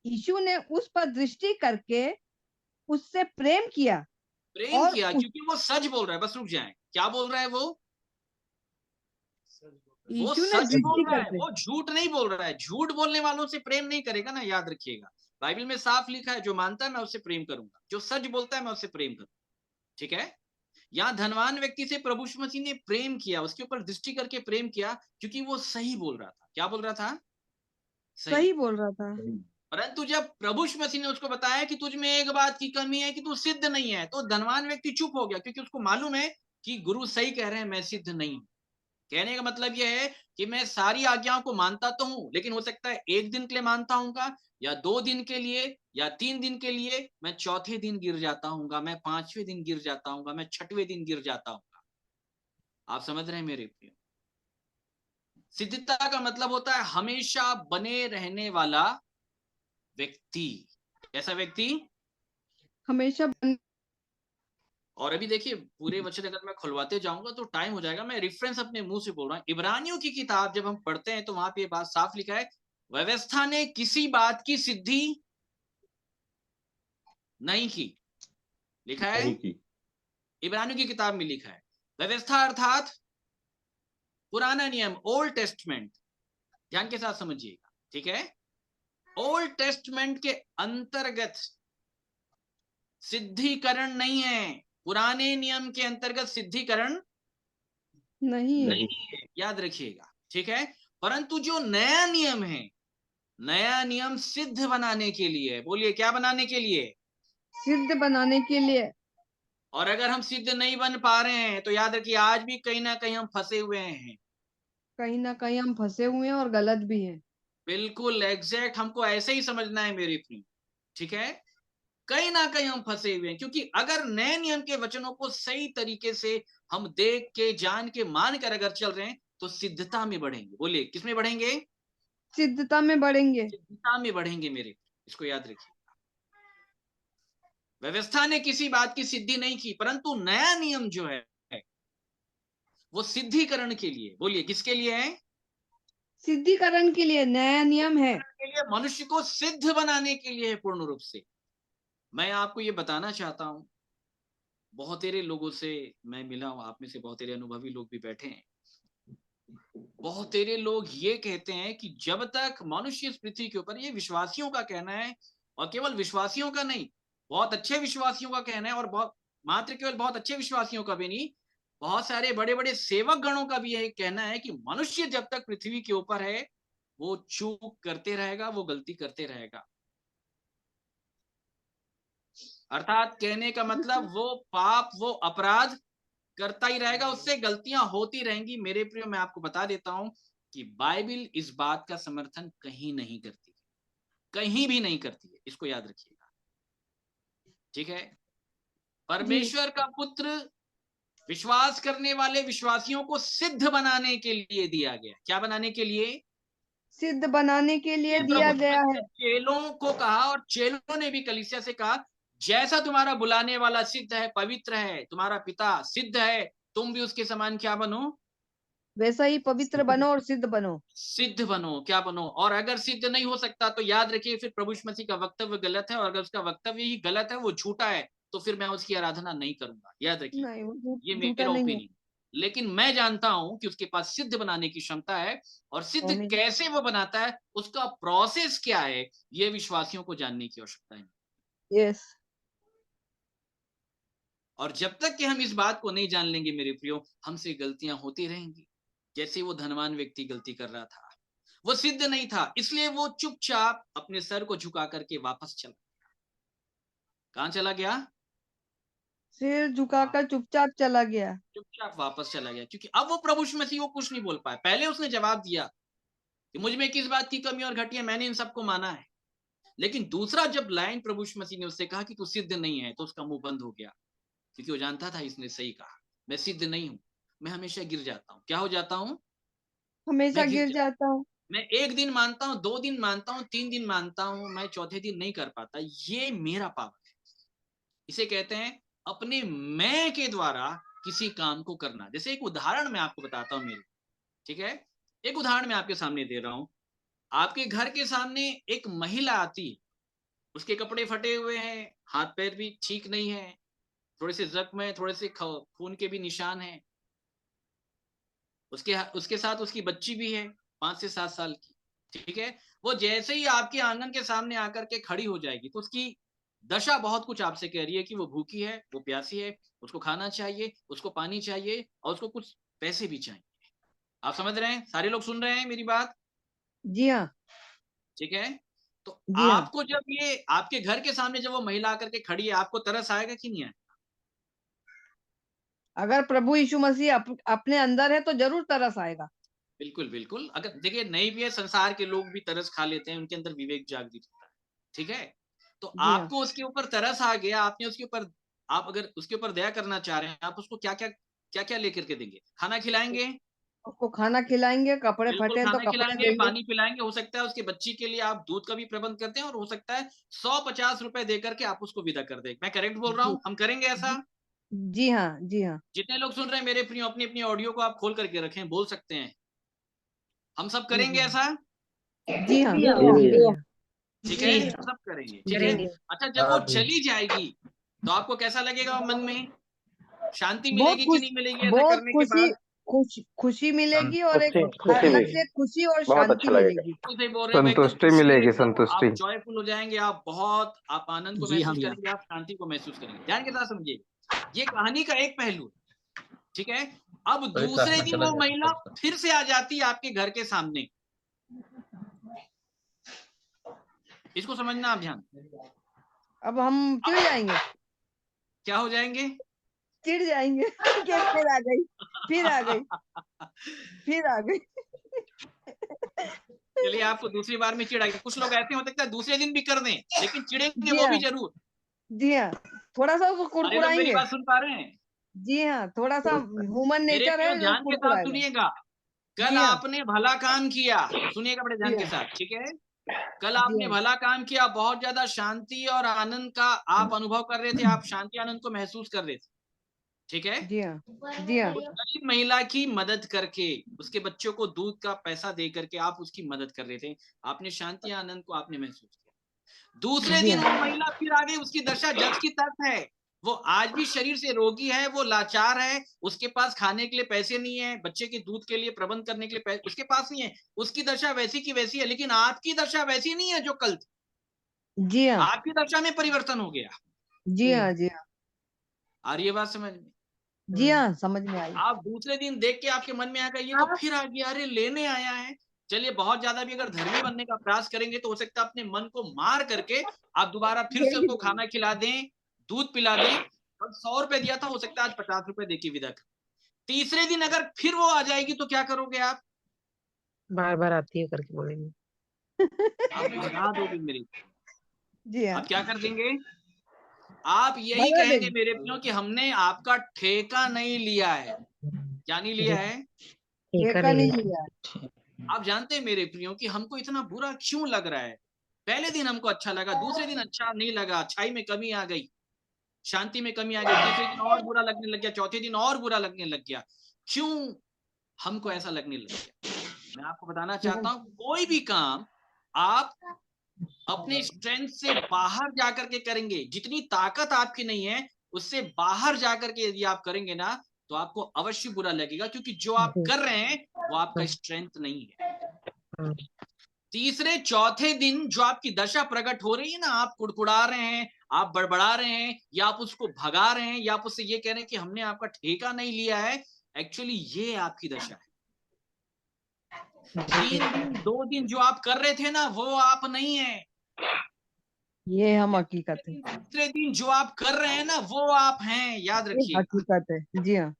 यीशु ने उस पर दृष्टि करके उससे प्रेम किया प्रेम और किया क्योंकि वो सच बोल रहा है। बस रुक जाएं, क्या बोल रहा है वो यीशु ने सच दृष्टि बोल रहा है, करके वो झूठ नहीं बोल रहा है। झूठ बोलने वालों से प्रेम नहीं करेगा ना, याद रखिएगा। बाइबल में साफ लिखा है, जो मानता है मैं उससे प्रेम करूंगा, जो सच बोलता है मैं उससे प्रेम करूंगा। ठीक है। यहाँ धनवान व्यक्ति से प्रभु यीशु मसीह ने प्रेम किया, उसके ऊपर दृष्टि करके प्रेम किया, क्योंकि वो सही बोल रहा था। क्या बोल रहा था? सही बोल रहा था। परंतु जब प्रभु यीशु मसीह ने उसको बताया कि तुझ में एक बात की कमी है कि तू सिद्ध नहीं है, तो धनवान व्यक्ति चुप हो गया, क्योंकि उसको मालूम है कि गुरु सही कह रहे हैं, मैं सिद्ध नहीं हूं। कहने का मतलब यह है कि मैं सारी आज्ञाओं को मानता तो हूं, लेकिन हो सकता है एक दिन के लिए मानता हूंगा, या 2 दिन के लिए, या 3 दिन के लिए। मैं चौथे दिन गिर जाता हूंगा, मैं 5वें दिन गिर जाता हूंगा, मैं 6वें दिन गिर जाता हूंगा। आप समझ रहे हैं मेरे प्रिय? सिद्धता का मतलब होता है हमेशा बने रहने वाला व्यक्ति। ऐसा व्यक्ति। हमेशा और अभी देखिए, पूरे वचन अगर मैं खुलवाते जाऊंगा तो टाइम हो जाएगा। मैं रेफरेंस अपने मुंह से बोल रहा हूं। इब्रानियों की किताब जब हम पढ़ते हैं तो वहां पे ये बात साफ लिखा है, व्यवस्था ने किसी बात की सिद्धि नहीं की। लिखा है, नहीं की। इब्रानियों की किताब में लिखा है। व्यवस्था अर्थात पुराना नियम, ओल्ड टेस्टमेंट। ध्यान के साथ समझिएगा, ठीक है। ओल्ड टेस्टमेंट के अंतर्गत सिद्धिकरण नहीं है। पुराने नियम के अंतर्गत सिद्धिकरण नहीं है। नहीं है, याद रखिएगा, ठीक है। परंतु जो नया नियम है, नया नियम सिद्ध बनाने के लिए। बोलिए, क्या बनाने के लिए? सिद्ध बनाने के लिए। और अगर हम सिद्ध नहीं बन पा रहे हैं तो याद रखिए, आज भी कहीं ना कहीं हम फंसे हुए हैं। कहीं ना कहीं हम फंसे हुए हैं और गलत भी हैं। बिल्कुल एग्जैक्ट, हमको ऐसे ही समझना है मेरे प्रिय, ठीक है। कहीं ना कहीं हम फंसे हुए हैं, क्योंकि अगर नए नियम के वचनों को सही तरीके से हम देख के, जान के, मान कर अगर चल रहे हैं तो सिद्धता में बढ़ेंगे। बोलिए, किसमें बढ़ेंगे? सिद्धता में बढ़ेंगे। सिद्धता में बढ़ेंगे मेरे। इसको याद रखिए, व्यवस्था ने किसी बात की सिद्धि नहीं की, परंतु नया नियम जो है वो सिद्धिकरण के लिए। बोलिए, किसके लिए है? सिद्धिकरण के लिए नया नियम है। के लिए, मनुष्य को सिद्ध बनाने के लिए है पूर्ण रूप से। मैं आपको ये बताना चाहता हूं, बहुत तेरे लोगों से मैं मिला हूं, आप में से बहुत तेरे अनुभवी लोग भी बैठे हैं। बहुत तेरे लोग ये कहते हैं कि जब तक मनुष्य इस पृथ्वी के ऊपर, ये विश्वासियों का कहना है, और केवल विश्वासियों का नहीं, बहुत अच्छे विश्वासियों का कहना है, और बहुत मात्र केवल बहुत अच्छे विश्वासियों का भी नहीं, बहुत सारे बड़े बड़े सेवक गणों का भी यही कहना है कि मनुष्य जब तक पृथ्वी के ऊपर है वो चूक करते रहेगा, वो गलती करते रहेगा। अर्थात कहने का मतलब वो पाप, वो अपराध करता ही रहेगा, उससे गलतियां होती रहेंगी। मेरे प्रियो, मैं आपको बता देता हूं कि बाइबल इस बात का समर्थन कहीं नहीं करती, कहीं भी नहीं करती है। इसको याद रखिएगा, ठीक है। जी। परमेश्वर का पुत्र विश्वास करने वाले विश्वासियों को सिद्ध बनाने के लिए दिया गया। क्या बनाने के लिए? सिद्ध बनाने के लिए प्रभु दिया गया ने है। चेलों को कहा, और चेलों ने भी कलीसिया से कहा, जैसा तुम्हारा बुलाने वाला सिद्ध है, पवित्र है, तुम्हारा पिता सिद्ध है, तुम भी उसके समान क्या बनो? वैसा ही पवित्र बनो और सिद्ध बनो। सिद्ध बनो। क्या बनो? और अगर सिद्ध नहीं हो सकता तो याद रखिए, फिर प्रभु यीशु मसीह का वक्तव्य गलत है, और अगर उसका वक्तव्य ही गलत है, वो झूठा है, तो फिर मैं उसकी आराधना नहीं करूंगा। याद रखिए, नहीं, वो ये झूठा मेरा नहीं है। ओपिनियन। लेकिन मैं जानता हूं कि उसके पास सिद्ध बनाने की क्षमता है, और सिद्ध आमीन। कैसे वो बनाता है, उसका प्रोसेस क्या है, ये विश्वासियों को जानने की आवश्यकता है। यस। और जब तक कि हम इस बात को नहीं जान लेंगे मेरे प्रियो, हमसे गलतियां होती रहेंगी। जैसे वो धनवान व्यक्ति गलती कर रहा था, वो सिद्ध नहीं था, इसलिए वो चुपचाप अपने सर को झुका करके वापस चला गया। कहां चला गया? सिर झुकाकर चुपचाप चला गया। चुपचाप वापस चला गया, क्योंकि अब वो प्रभु यीशु मसीह को कुछ नहीं बोल पाया। पहले उसने जवाब दिया कि मुझ में किस बात की कमी और घटी है, मैंने इन सबको माना है। लेकिन दूसरा जब लाइन प्रभु यीशु मसीह ने उससे कहा कि तू सिद्ध नहीं है, तो उसका मुंह बंद हो गया, क्योंकि वो जानता था इसने सही कहा, मैं सिद्ध नहीं हूं। मैं हमेशा गिर जाता हूँ। क्या हो जाता हूँ? हमेशा मैं गिर जाता हूँ। मैं 1 दिन मानता हूँ, 2 दिन मानता हूँ, 3 दिन मानता हूँ, मैं चौथे दिन नहीं कर पाता। ये मेरा पाप है। इसे कहते हैं अपने मैं के द्वारा किसी काम को करना। जैसे एक उदाहरण मैं आपको बताता हूँ मेरे, ठीक है? एक उदाहरण मैं आपके सामने दे रहा हूँ। आपके घर के सामने एक महिला आती है, उसके कपड़े फटे हुए हैं, हाथ पैर भी ठीक नहीं है, थोड़े से जख्म है, थोड़े से खून के भी निशान हैं। उसके साथ उसकी बच्ची भी है 5 से 7 साल की, ठीक है? वो जैसे ही आपके आंगन के सामने आकर के खड़ी हो जाएगी तो उसकी दशा बहुत कुछ आपसे कह रही है कि वो भूखी है, वो प्यासी है, उसको खाना चाहिए, उसको पानी चाहिए और उसको कुछ पैसे भी चाहिए। आप समझ रहे हैं? सारे लोग सुन रहे हैं मेरी बात? जी हाँ, ठीक है? तो जी हाँ। आपको जब ये आपके घर के सामने जब वो महिला आकर के खड़ी है, आपको तरस आएगा कि नहीं आएगा? अगर प्रभु यीशु मसीह अपने अंदर है तो जरूर तरस आएगा। बिल्कुल, बिल्कुल। अगर देखिए नहीं भी है, संसार के लोग भी तरस खा लेते हैं, उनके अंदर विवेक जागृत होता है, ठीक है? तो जी हाँ, आपको उसके ऊपर तरस आ गया, आपने उसके ऊपर, आप अगर उसके ऊपर दया करना चाह रहे हैं, आप उसको क्या-क्या लेकर के देंगे? खाना खिलाएँगे? उसको खाना खिलाएंगे, कपड़े बिल्कुल फटे हैं तो खाना कपड़े खिलाएँगे, देंगे। पानी पिलाएँगे, हो सकता है उसके बच्ची के लिए आप दूध का भी प्रबंध करते हैं और हो सकता है 100-50 रुपए देकर के आप उसको विदा कर दें। मैं करेक्ट बोल रहा जी, हूँ? हम करेंगे ऐसा? जी, जी हाँ, जी हाँ, जितने लोग सुन रहे हैं मेरे प्रियो, अपनी-अपनी ऑडियो को आप खोल करके रखें, बोल सकते हैं। हम सब जी करेंगे ऐसा? जी हाँ, जी हाँ, जी जी हाँ, हाँ, ठीक जी है? हाँ, सब करेंगे, ठीक है? करेंगे। अच्छा जब वो चली जाएगी, तो आपको कैसा लगेगा मन में? शांति बहुत मिलेगी कि खुश, नहीं मिलेगी ऐसा बहुत करने के खुशी, बाद? खुशी मिलेगी और एक खुशी खुशी अलग मिलेगी, से खुशी और बहुत शांति अच्छा लगेगा। मिलेगी। बिल्कुल सही बोल रहे हैं, वो एकदम संतुष्टि खुशी, मिलेगी, एकदम संतुष्टि। आप जॉयफुल हो जाएँगे, आप बहुत आप आनंद को जी हाँ महसूस भैया। करेंगे, आप शांति को महसूस करेंगे। ध्यान के साथ समझिए, ये कहानी का एक पहलू है, ठीक है? अब दूसरे दिन वो महिला फिर से आ जाती है आपके घर के सामने। इसको समझना आप ध्यान। अब हम चिढ़ जाएंगे, क्या हो जाएँगे? चिढ़ जाएंगे कि फिर आ गई, फिर आ गई, फिर आ गई। चलिए आपको दूसरी बार में चिढ़ आएगी। कुछ लोग ऐसे हो सकता है दूसरे दिन भी कर दें, लेकिन चिढ़ेंगे जी वो भी हाँ, ज़रूर। जी हाँ, थोड़ा सा उसको सारे लोग मेरी कुड़कुड़ाएंगे। बात सुन पा रहे हैं? जी हाँ, थोड़ा सा ह्यूमन मेरे नेचर प्रियो है जो ध्यान के साथ कुड़कुड़ाएगा। सुनिएगा। कल जी हाँ, आपने भला काम किया, सुनिएगा बड़े जी ध्यान के हाँ, साथ, ठीक है? कल जी आपने हाँ, भला काम किया, बहुत ज़्यादा शांति और आनंद का आप अनुभव कर रहे थे, आप शांति आनंद को महसूस कर रहे थे, ठीक है? जी हाँ, जी हाँ, उस गरीब महिला की मदद करके, उसके बच्चों को दूध का पैसा दे करके आप उसकी मदद कर रहे थे। आपने शांति आनंद को आपने महसूस किया। दूसरे जी दिन वो हाँ, महिला फिर आ गई, उसकी दशा जस की तस है। वो आज भी शरीर से रोगी है, वो लाचार है, उसके पास खाने के लिए पैसे नहीं है, बच्चे के दूध के लिए प्रबंध करने के लिए उसके पास नहीं है। उसकी दशा वैसी की वैसी है, लेकिन आपकी दशा वैसी नहीं है जो कल थी। जी हाँ, आपकी दशा में परिवर्तन हो गया। जी हाँ, जी हाँ, आ रही है बात समझ में? जी हाँ, समझ में आई। आप दूसरे दिन देख के आपके मन में आएगा ये तो फिर आ गया, अरे लेने आया है। चलिए बहुत ज्यादा भी अगर धर्मी बनने का प्रयास करेंगे तो हो सकता है अपने मन को मार करके आप दोबारा फिर से उसको खाना खिला दें, दूध पिला दें। और 100 रुपए दिया था, हो सकता है आज 50 रुपए देके विदा कर। तीसरे दिन अगर फिर वो आ जाएगी तो क्या करोगे आप? बार बार आती है करके बोलेंगे। आप भगा दोगे मेरे। जी हाँ, आप क्या कर देंगे? आप यही भगा कहेंगे देंगे। मेरे प्रियो कि हमने आपका ठेका नहीं लिया है। क्या नहीं लिया है? ठेका नहीं लिया। आप जानते हैं मेरे प्रियो कि हमको इतना बुरा क्यों लग रहा है? पहले दिन हमको अच्छा लगा, दूसरे दिन अच्छा नहीं लगा, अच्छाई में कमी आ गई, शांति में कमी आ गई, तीसरे दिन और बुरा लगने लग गया, चौथे दिन और बुरा लगने लग गया। क्यों हमको ऐसा लगने लग गया? मैं आपको बताना चाहता हूँ, कोई भी काम आप अपने स्ट्रेंथ से बाहर जाकर के करेंगे, जितनी ताकत आपकी नहीं है, उससे बाहर जाकर के यदि आप करेंगे ना, तो आपको अवश्य बुरा लगेगा, क्योंकि जो आप कर रहे हैं, वो आपका स्ट्रेंथ नहीं है। तीसरे चौथे दिन जो आपकी दशा प्रकट हो रही है ना, आप कुड़कुड़ा रहे हैं, आप बड़बड़ा रहे हैं, या आप उसको भगा रहे हैं, या आप उससे ये कह रहे हैं कि हमने आपका ठेका नहीं लिया है, एक्चुअली ये आपकी दशा है। 3 दिन 2 दिन जो आप कर रहे थे ना, वो आप नहीं है। ये हम हकीकत है, तीसरे दिन जो आप कर रहे हैं ना, वो आप हैं, याद ये रखिए। हकीकत है। जी हाँ,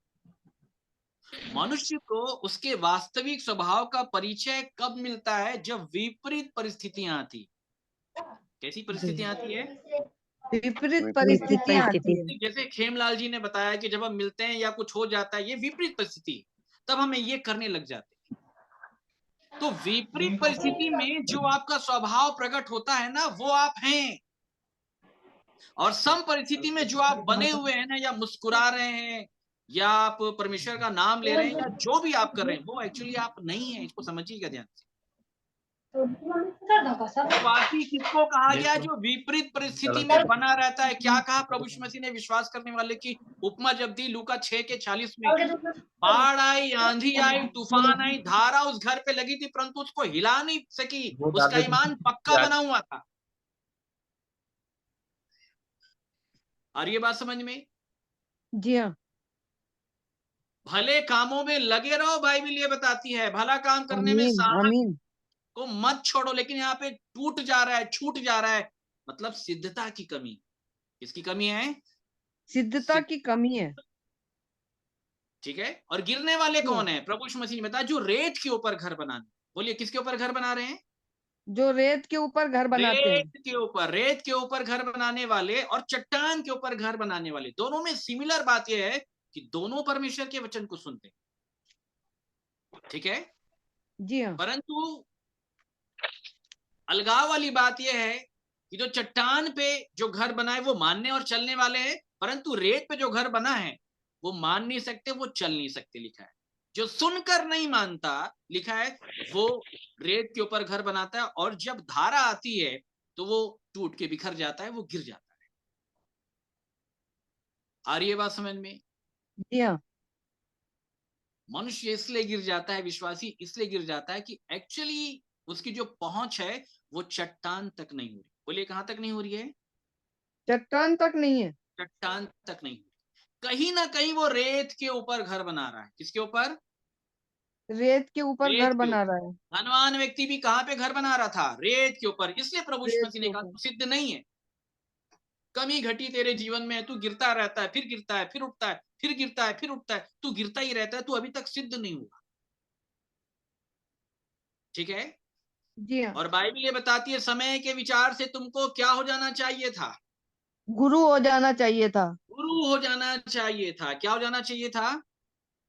मनुष्य को उसके वास्तविक स्वभाव का परिचय कब मिलता है? जब विपरीत परिस्थितियां आती। कैसी परिस्थितियां आती है? विपरीत विपरीत परिस्थितियां आती है। जैसे खेमलाल जी ने बताया कि जब हम मिलते हैं या कुछ हो जाता है, ये विपरीत परिस्थिति, तब हमें ये करने लग जाते हैं। तो विपरीत परिस्थिति में जो आपका स्वभाव प्रकट होता है ना, वो आप हैं। और सम परिस्थिति में जो आप बने हुए हैं ना, या मुस्कुरा रहे हैं, या आप परमेश्वर का नाम ले रहे हैं, या जो भी आप कर रहे हैं, वो एक्चुअली आप नहीं है। इसको समझिएगा ध्यान से। विश्वासी किसको कहा गया? जो विपरीत परिस्थिति में बना रहता है। क्या कहा प्रभु यीशु मसीह ने विश्वास करने वाले की उपमा जब दी लूका 6:40 में? बाढ़ आई, आंधी आई, तूफान आई, धारा उस घर पे लगी थी, परंतु उसको हिला नहीं सकी। उसका ईमान पक्का बना हुआ था। आ रही है बात समझ में? जी हाँ। भले कामों में लगे रहो, बाइबल ये बताती है। भला काम करने में आमीन साहस आमीन। को मत छोड़ो। लेकिन यहाँ पे टूट जा रहा है, छूट जा रहा है, मतलब सिद्धता की कमी। किसकी कमी है? सिद्धता की कमी है। ठीक है। और गिरने वाले कौन है? प्रभु यीशु मसीह ने बताया, जो रेत के ऊपर घर बनाने। बोलिए, किसके ऊपर घर बना रहे हैं? जो रेत के ऊपर घर बनाते हैं। रेत के ऊपर घर बनाने वाले और चट्टान के ऊपर घर बनाने वाले, दोनों में सिमिलर बात यह है कि दोनों परमेश्वर के वचन को सुनते हैं। ठीक है। जी हाँ। परंतु अलगाव वाली बात यह है कि जो चट्टान पे जो घर बना है वो मानने और चलने वाले हैं, परंतु रेत पे जो घर बना है वो मान नहीं सकते, वो चल नहीं सकते। लिखा है, जो सुनकर नहीं मानता, लिखा है, वो रेत के ऊपर घर बनाता है, और जब धारा आती है तो वो टूट के बिखर जाता है, वो गिर जाता है। आ रही है बात समझ में? जी हाँ। मनुष्य इसलिए गिर जाता है, विश्वासी इसलिए गिर जाता है कि एक्चुअली उसकी जो पहुंच है वो चट्टान तक नहीं हो रही। बोलिए, कहां तक नहीं हो रही है? चट्टान तक नहीं है। चट्टान तक नहीं। कहीं ना कहीं वो रेत के ऊपर घर बना रहा है। किसके ऊपर? रेत के ऊपर रेत घर के बना ऊपर। रहा है। धनवान व्यक्ति भी कहां पे घर बना रहा था? रेत के ऊपर। इसलिए प्रभु यीशु रेत मसीह के ने कहा, ऊपर। तू सिद्ध नहीं है। कमी घटी तेरे जीवन में है, तू गिरता रहता है, फिर गिरता है, फिर उठता है, फिर गिरता है, फिर उठता है, तू गिरता ही रहता है, तू अभी तक सिद्ध नहीं हुआ। ठीक है। जी हाँ। और बाइबल ये बताती है, समय के विचार से तुमको क्या हो जाना चाहिए था? गुरु हो जाना चाहिए था। गुरु हो जाना चाहिए था। क्या हो जाना चाहिए था?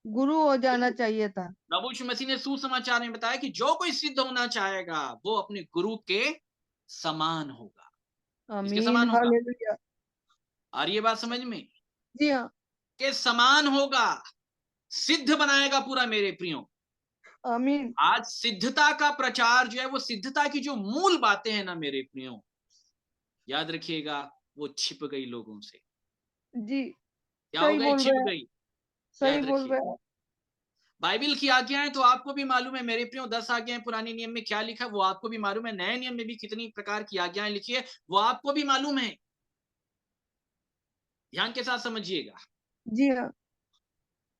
गुरु हो जाना गुरु। चाहिए था। प्रभु यीशु मसीह ने सुसमाचार में बताया कि जो कोई सिद्ध होना चाहेगा वो अपने गुरु के समान होगा। किसके आमीन समान होगा? हालेलुया। आ रही है बात समझ में? जी हाँ। के समान होगा, सिद्ध बनाएगा पूरा मेरे प्रियो। आमीन। आज सिद्धता का प्रचार जो है, वो सिद्धता की जो मूल बातें हैं ना मेरे प्रियो, याद रखिएगा, वो छिप गई लोगों से। जी। क्या हो सही गई? बोल छिप रहे हैं। गई। सही याद बोल रखिए, रहे हैं। बाइबल की आज्ञाएं तो आपको भी मालूम है मेरे प्रियो। 10 आज्ञाएं पुराने नियम में क्या लिखा है वो आपको भी मालूम है। नए नियम में भी कितनी प्रकार की आज्ञाएं लिखी है वो आपको भी मालूम है। ध्यान के साथ समझिएगा। जी हाँ।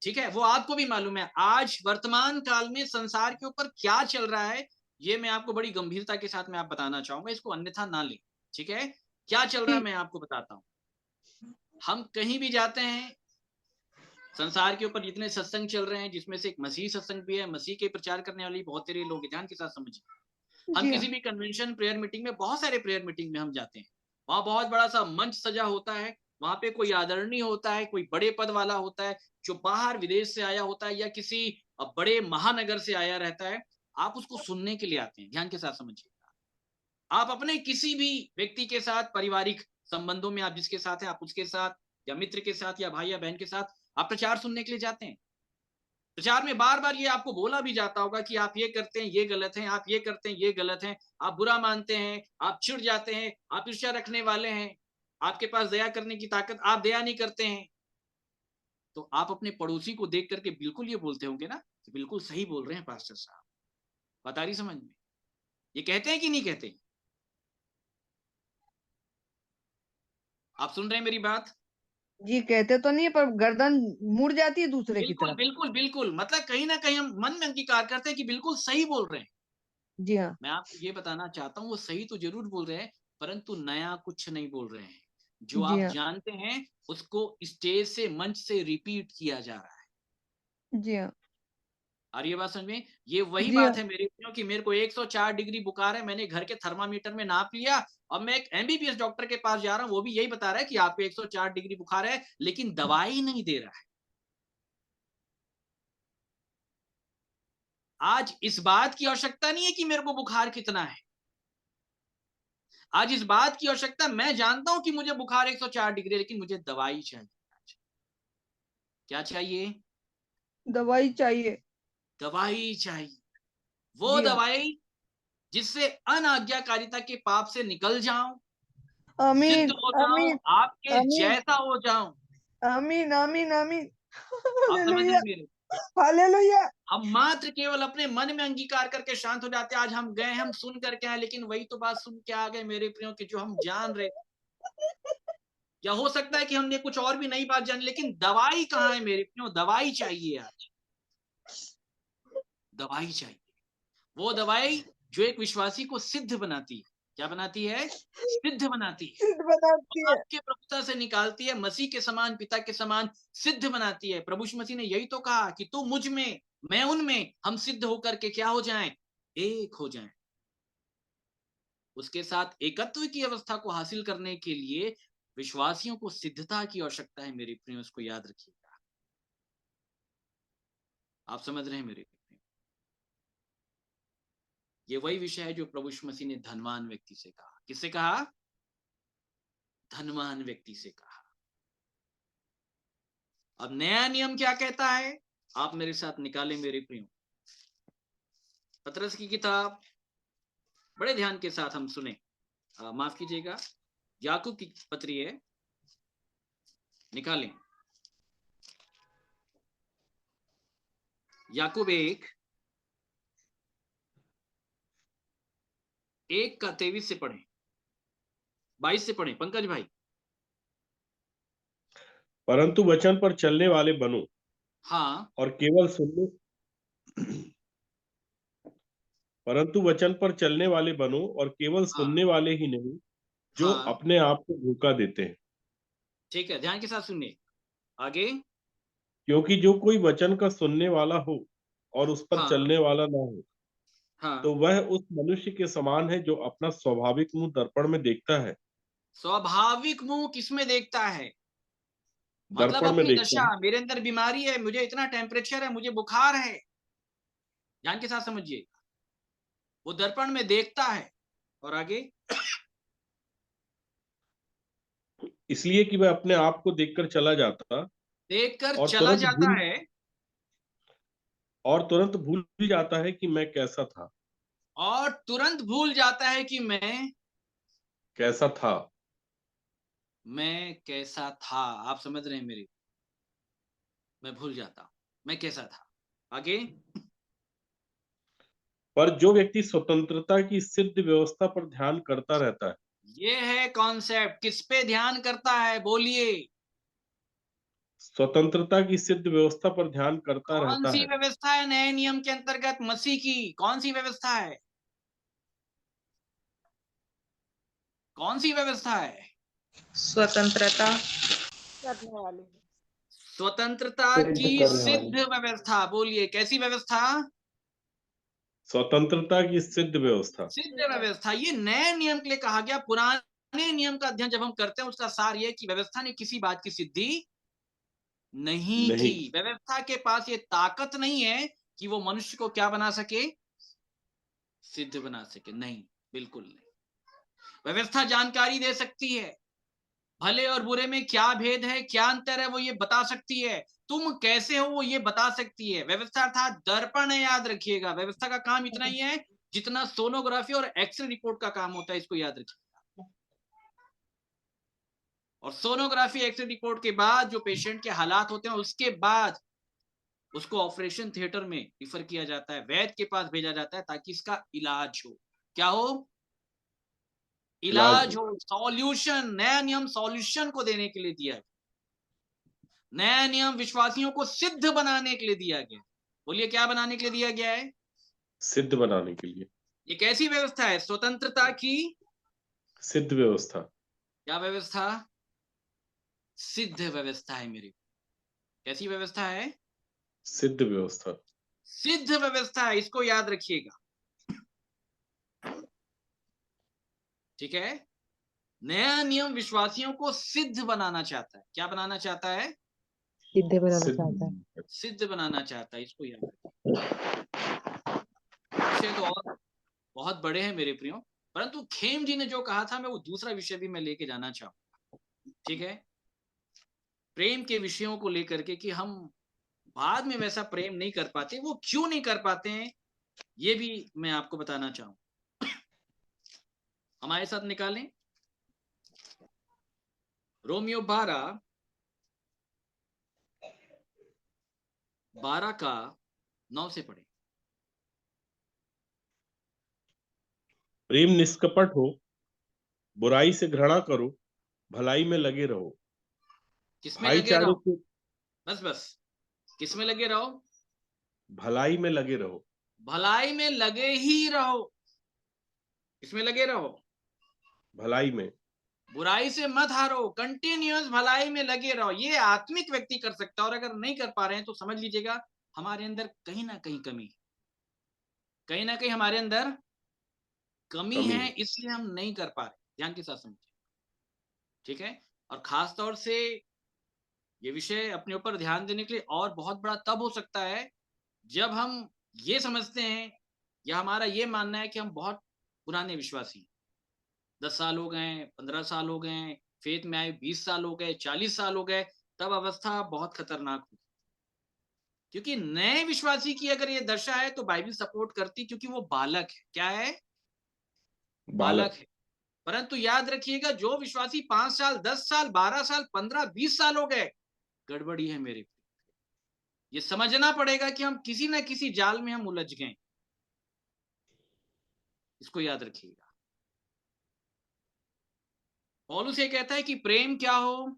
ठीक है, वो आपको भी मालूम है। आज वर्तमान काल में संसार के ऊपर क्या चल रहा है, ये मैं आपको बड़ी गंभीरता के साथ मैं आप बताना चाहूंगा, इसको अन्यथा ना ले। ठीक है, क्या चल रहा है मैं आपको बताता हूं। हम कहीं भी जाते हैं, संसार के ऊपर जितने सत्संग चल रहे हैं, जिसमें से एक मसीह सत्संग भी है, मसीह के प्रचार करने वाले बहुत सारे लोग, ध्यान के साथ समझिए। हम जी किसी हाँ। भी कन्वेंशन, प्रेयर मीटिंग में, बहुत सारे प्रेयर मीटिंग में हम जाते हैं, वहां बहुत बड़ा सा मंच सजा होता है। वहां पे कोई आदरणीय होता है, कोई बड़े पद वाला होता है, जो बाहर विदेश से आया होता है या किसी बड़े महानगर से आया रहता है। आप उसको सुनने के लिए आते हैं। ध्यान के साथ समझिएगा। आप अपने किसी भी व्यक्ति के साथ, पारिवारिक संबंधों में आप जिसके साथ हैं, आप उसके साथ, या मित्र के साथ, या भाई या बहन के साथ आप प्रचार सुनने के लिए जाते हैं। प्रचार में बार बार ये आपको बोला भी जाता होगा कि आप ये करते हैं, ये गलत है, आप ये करते हैं, ये गलत है, आप बुरा मानते हैं, आप चिढ़ जाते हैं, आप ईर्ष्या रखने वाले हैं, आपके पास दया करने की ताकत, आप दया नहीं करते हैं। तो आप अपने पड़ोसी को देख करके बिल्कुल ये बोलते होंगे ना कि बिल्कुल सही बोल रहे हैं पास्टर साहब। बता रही समझ में? ये कहते हैं कि नहीं कहते? आप सुन रहे हैं मेरी बात? जी कहते तो नहीं है, पर गर्दन मुड़ जाती है दूसरे की बिल्कुल तरफ। बिल्कुल बिल्कुल, मतलब कहीं ना कहीं हम मन में अंगीकार करते हैं कि बिल्कुल सही बोल रहे हैं। जी हाँ। मैं आपको ये बताना चाहता हूँ, वो सही तो जरूर बोल रहे हैं, परंतु नया कुछ नहीं बोल रहे हैं। जो जी आप हाँ। जानते हैं उसको स्टेज से, मंच से रिपीट किया जा रहा है। जी हाँ। और ये बात समझ में, ये वही जी बात हाँ। है मेरे प्रियो कि मेरे को 104 डिग्री बुखार है, मैंने घर के थर्मामीटर में नाप लिया, अब मैं एक एमबीबीएस डॉक्टर के पास जा रहा हूं, वो भी यही बता रहा है कि आपको 104 डिग्री बुखार है, लेकिन दवाई नहीं दे रहा है। आज इस बात की आवश्यकता नहीं है कि मेरे को बुखार कितना है, आज इस बात की आवश्यकता, मैं जानता हूं कि मुझे बुखार 104 डिग्री है, लेकिन मुझे दवाई चाहिए। क्या चाहिए? दवाई चाहिए। दवाई चाहिए। वो जी हाँ। दवाई जिससे अनाज्ञाकारिता के पाप से निकल जाऊं, सिद्ध आमीन हो जाऊं, आमीन आपके आमीन जैसा हो जाऊं। आमीन आमीन आमीन। आप समझ रहे हालेलुया हैं मेरे? हालेलुया। हम मात्र केवल अपने मन में अंगीकार करके शांत हो जाते हैं। आज हम गए, हम सुन करके आए, लेकिन वही तो बात सुन के आ गए मेरे प्रियो कि जो हम जान रहे, या हो सकता है कि हमने कुछ और भी नई बात जानी, लेकिन दवाई कहाँ है मेरे प्रियो? दवाई चाहिए आज, दवाई चाहिए। वो दवाई जो एक विश्वासी को सिद्ध बनाती है। क्या बनाती है? सिद्ध बनाती है, सिद्ध बनाती है। आपके प्रभुता से निकालती है, मसीह के समान, पिता के समान सिद्ध बनाती है। प्रभु यीशु मसीह ने यही तो कहा कि तू मुझ में, मैं उनमें, हम सिद्ध होकर के क्या हो जाएं? एक हो जाएं। उसके साथ एकत्व की अवस्था को हासिल करने के लिए विश्वासियों को सिद्धता की आवश्यकता है मेरे प्रियो, उसको याद रखिएगा। आप समझ रहे हैं मेरे प्रियो? ये वही विषय है जो प्रभु यीशु मसीह ने धनवान व्यक्ति से कहा। किससे कहा? धनवान व्यक्ति से कहा। अब नया नियम क्या कहता है? आप मेरे साथ निकालें मेरे प्रियो, पतरस की किताब, बड़े ध्यान के साथ हम सुने। माफ कीजिएगा, याकूब की पत्री है, निकालें। याकूब 1 का 23 से पढ़ें, 22 से पढ़ें पंकज भाई। परंतु वचन पर चलने वाले बनो हाँ और केवल सुनने परंतु वचन पर चलने वाले बनो और केवल हाँ सुनने वाले ही नहीं, जो हाँ, अपने आप को धोखा देते हैं। ठीक है, ध्यान के साथ सुनिए आगे। क्योंकि जो कोई वचन का सुनने वाला हो और उस पर हाँ चलने वाला ना हो, तो हाँ, वह उस मनुष्य के समान है जो अपना स्वाभाविक मुंह दर्पण में देखता है। स्वाभाविक मुंह किसमें देखता है? मतलब दर्पण में अपनी देखता दशा, है। मेरे अंदर बीमारी है, मुझे इतना टेम्परेचर है, मुझे बुखार है, ध्यान के साथ समझिए। वो दर्पण में देखता है, और आगे, इसलिए कि वह अपने आप को देखकर चला जाता देखकर और चला तुरंत जाता भूल है, जाता है कि मैं कैसा था। और तुरंत भूल जाता है कि कैसा था। मैं कैसा था। आप समझ रहे हैं मेरी? मैं भूल जाता हूं मैं कैसा था। आगे, पर जो व्यक्ति स्वतंत्रता की सिद्ध व्यवस्था पर ध्यान करता रहता है। ये है कॉन्सेप्ट। किस पे ध्यान करता है? बोलिए। स्वतंत्रता की सिद्ध व्यवस्था पर ध्यान करता कौन रहता सी है। व्यवस्था है नए नियम के अंतर्गत? मसीह की कौन सी व्यवस्था है? कौन सी व्यवस्था है? स्वतंत्रता करने वाले। स्वतंत्रता सिद्ध की करने वाली। सिद्ध व्यवस्था। बोलिए, कैसी व्यवस्था? स्वतंत्रता की सिद्ध व्यवस्था। सिद्ध व्यवस्था। ये नए नियम के लिए कहा गया। पुराने नियम का अध्ययन जब हम करते हैं, उसका सार ये कि व्यवस्था ने किसी बात की सिद्धि नहीं की। नहीं। व्यवस्था के पास ये ताकत नहीं है कि वो मनुष्य को क्या बना सके? सिद्ध बना सके। नहीं, बिल्कुल नहीं। व्यवस्था जानकारी दे सकती है, भले और बुरे में क्या भेद है, क्या अंतर है, वो ये बता सकती है। तुम कैसे हो, वो ये बता सकती है। व्यवस्था अर्थात दर्पण है, याद रखिएगा। व्यवस्था का काम इतना ही है जितना सोनोग्राफी और एक्सरे रिपोर्ट का काम होता है, इसको याद रखिएगा। और सोनोग्राफी एक्सरे रिपोर्ट के बाद जो पेशेंट के हालात होते हैं, उसके बाद उसको ऑपरेशन थिएटर में रिफर किया जाता है, वैद्य के पास भेजा जाता है, ताकि इसका इलाज हो। क्या हो? इलाज इलाज हो। हो, सॉल्यूशन। नया नियम सॉल्यूशन को देने के लिए दिया है। नया नियम विश्वासियों को सिद्ध बनाने के लिए दिया गया। बोलिए, क्या बनाने के लिए दिया गया है? सिद्ध बनाने के लिए। ये कैसी व्यवस्था है? स्वतंत्रता की सिद्ध व्यवस्था। क्या व्यवस्था? सिद्ध व्यवस्था है मेरी। कैसी व्यवस्था है? सिद्ध व्यवस्था। सिद्ध व्यवस्था है, इसको याद रखिएगा। ठीक है, नया नियम विश्वासियों को सिद्ध बनाना चाहता है। क्या बनाना चाहता है? सिद्ध बनाना सिद्ध चाहता है। सिद्ध बनाना चाहता है, इसको याद रखिए। विषय तो और बहुत बड़े हैं मेरे प्रियो, परंतु खेम जी ने जो कहा था मैं वो दूसरा विषय भी मैं लेके जाना चाहूंगा। ठीक है, प्रेम के विषयों को लेकर के कि हम बाद में वैसा प्रेम नहीं कर पाते, वो क्यों नहीं कर पाते हैं ये भी मैं आपको बताना चाहूंगा। हमारे साथ निकालें रोमियो 12 का 9 से पढ़े। प्रेम निष्कपट हो, बुराई से घृणा करो, भलाई में लगे रहो, किसमें लगे भाईचारे रहो? से बस किसमें लगे रहो? भलाई में लगे रहो, भलाई में लगे ही रहो। किसमें लगे रहो? भलाई में। बुराई से मत हारो, कंटिन्यूअस भलाई में लगे रहो। ये आत्मिक व्यक्ति कर सकता है, और अगर नहीं कर पा रहे हैं तो समझ लीजिएगा हमारे अंदर कहीं ना कहीं कमी है, कहीं ना कहीं हमारे अंदर कमी है, इसलिए हम नहीं कर पा रहे। ध्यान के साथ समझिए। ठीक है, और खास तौर से ये विषय अपने ऊपर ध्यान देने के लिए और बहुत बड़ा तब हो सकता है जब हम ये समझते हैं या हमारा ये मानना है कि हम बहुत पुराने विश्वासी, 10 साल हो गए, 15 साल हो गए, फेथ में आए 20 साल हो गए, 40 साल हो गए, तब अवस्था बहुत खतरनाक होती। क्योंकि नए विश्वासी की अगर ये दशा है तो बाइबल सपोर्ट करती, क्योंकि वो बालक है। क्या है? बालक है। परंतु याद रखिएगा, जो विश्वासी 5 साल, 10 साल, 12 साल, 15, 20 साल हो गए, गड़बड़ी है मेरे। ये समझना पड़ेगा कि हम किसी ना किसी जाल में हम उलझ गए, इसको याद रखिएगा। पौलुस ये कहता है कि प्रेम क्या हो?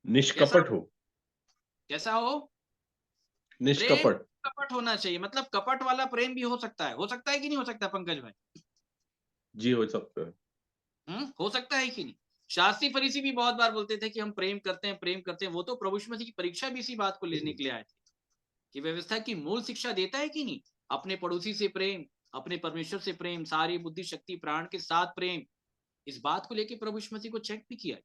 निष्कपट हो। कैसा हो? प्रेम निष्कपट। कपट होना चाहिए। मतलब कपट वाला प्रेम भी हो सकता है कि नहीं हो सकता पंकज भाई? जी हो सकता है। हो सकता है कि नहीं? शास्त्री फरीसी भी बहुत बार बोलते थे कि हम प्रेम करते हैं, प्रेम करते हैं। वो तो प्रभु यीशु मसीह की परीक्षा भी इसी बात को लेने के लिए आए थे कि व्यवस्था की मूल शिक्षा देता है कि नहीं। अपने पड़ोसी से प्रेम, अपने परमेश्वर से प्रेम, सारी बुद्धि शक्ति प्राण के साथ प्रेम, इस बात को लेकर प्रभु यीशु मसीह को चेक भी किया।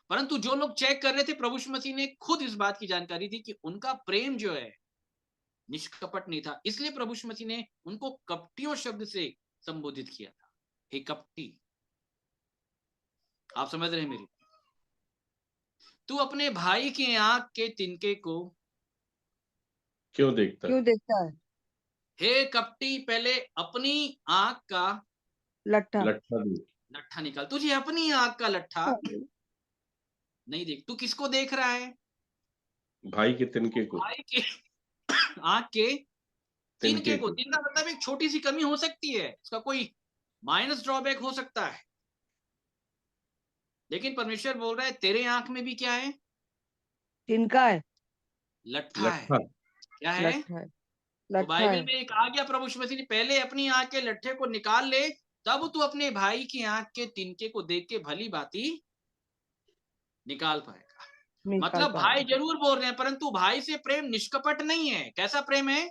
परंतु जो लोग चेक कर रहे थे, प्रभु यीशु मसीह ने खुद इस बात की जानकारी दी कि उनका प्रेम जो है निष्कपट नहीं था। इसलिए प्रभु यीशु मसीह ने उनको कपटियों शब्द से संबोधित किया था, हे कपटी। आप समझ रहे हैं मेरी? तू अपने भाई की आंख के तिनके को क्यों देखता क्यों है? देखता है? हे कपटी, पहले अपनी आंख का लट्ठा लट्ठा निकाल। तुझे अपनी आंख का लट्ठा नहीं देख, तू किसको देख रहा है? भाई के तिनके को, भाई के आंख के तिनके को। को। तिनका मतलब एक छोटी सी कमी हो सकती है, उसका कोई माइनस ड्रॉबैक हो सकता है, लेकिन परमेश्वर बोल रहा है तेरे आंख में भी क्या है? तिनका है, लट्ठा है। लट्ठा। क्या है? लट्ठा है, तो लट्ठा बाइबल है। में एक आ गया, प्रभु यीशु मसीह ने पहले अपनी आंख के लट्ठे को निकाल ले, तब तू अपने भाई की आंख के तिनके को देख के भली भांति निकाल पाएगा। निकाल मतलब भाई पाएगा। जरूर बोल रहे हैं, परंतु भाई से प्रेम निष्कपट नहीं है। कैसा प्रेम है?